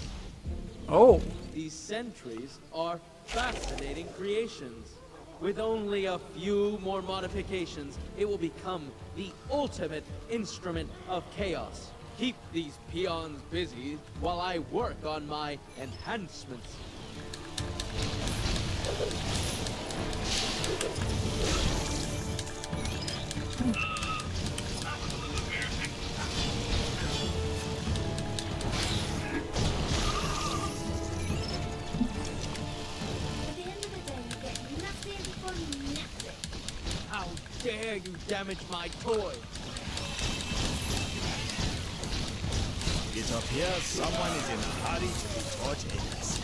Oh. These sentries are fascinating creations. With only a few more modifications, it will become the ultimate instrument of chaos. Keep these peons busy while I work on my enhancements. How dare you damage my toy? It appears someone is in a hurry to report Edis.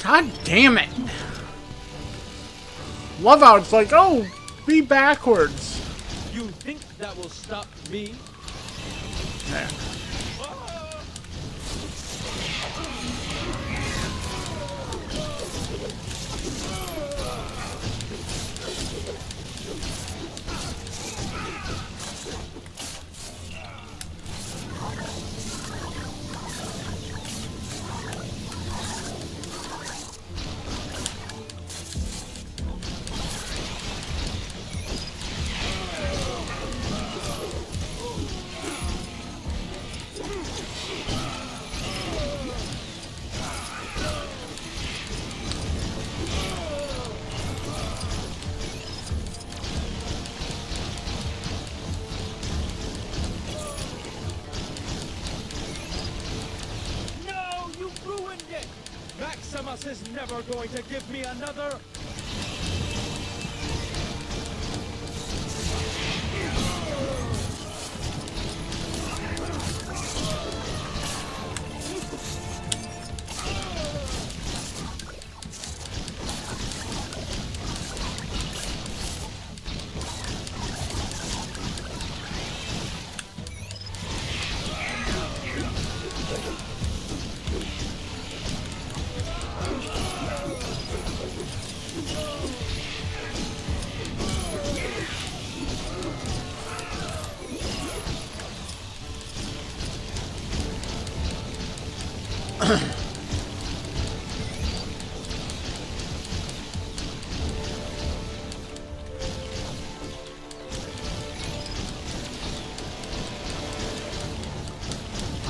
God damn it! Love how it's like, oh, be backwards. You think that will stop me? Yeah. never going to give me another.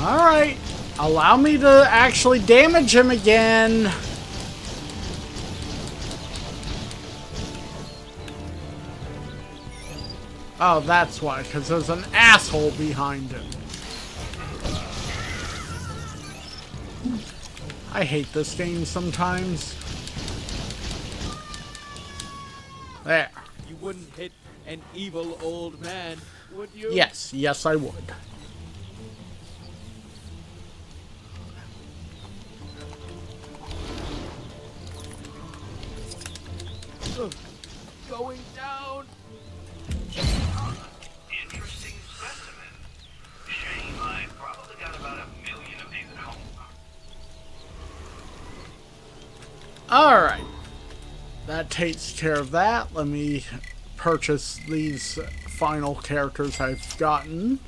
Alright, allow me to actually damage him again. Oh, that's why, because there's an asshole behind him. I hate this game sometimes. There. You wouldn't hit an evil old man, would you? Yes, yes I would. Going down. Interesting specimen. Shame, I probably got about 1 million of these at home. Alright. That takes care of that. Let me purchase these final characters I've gotten.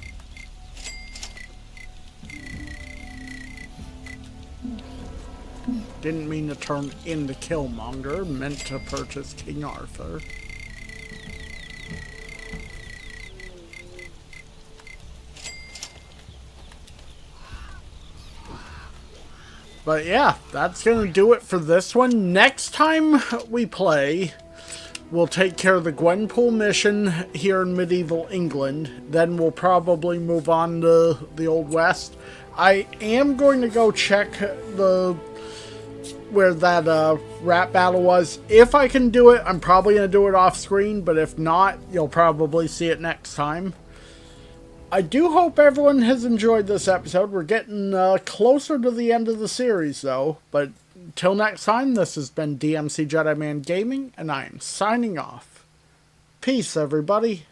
Didn't mean to turn into Killmonger, meant to purchase King Arthur. But yeah, that's gonna do it for this one. Next time we play, we'll take care of the Gwenpool mission here in medieval England. Then we'll probably move on to the Old West. I am going to go check where that rap battle was. If I can do it, I'm probably going to do it off screen, but if not, you'll probably see it next time. I do hope everyone has enjoyed this episode. We're getting closer to the end of the series, though. But until next time, this has been DMC Jedi Man Gaming, and I am signing off. Peace, everybody.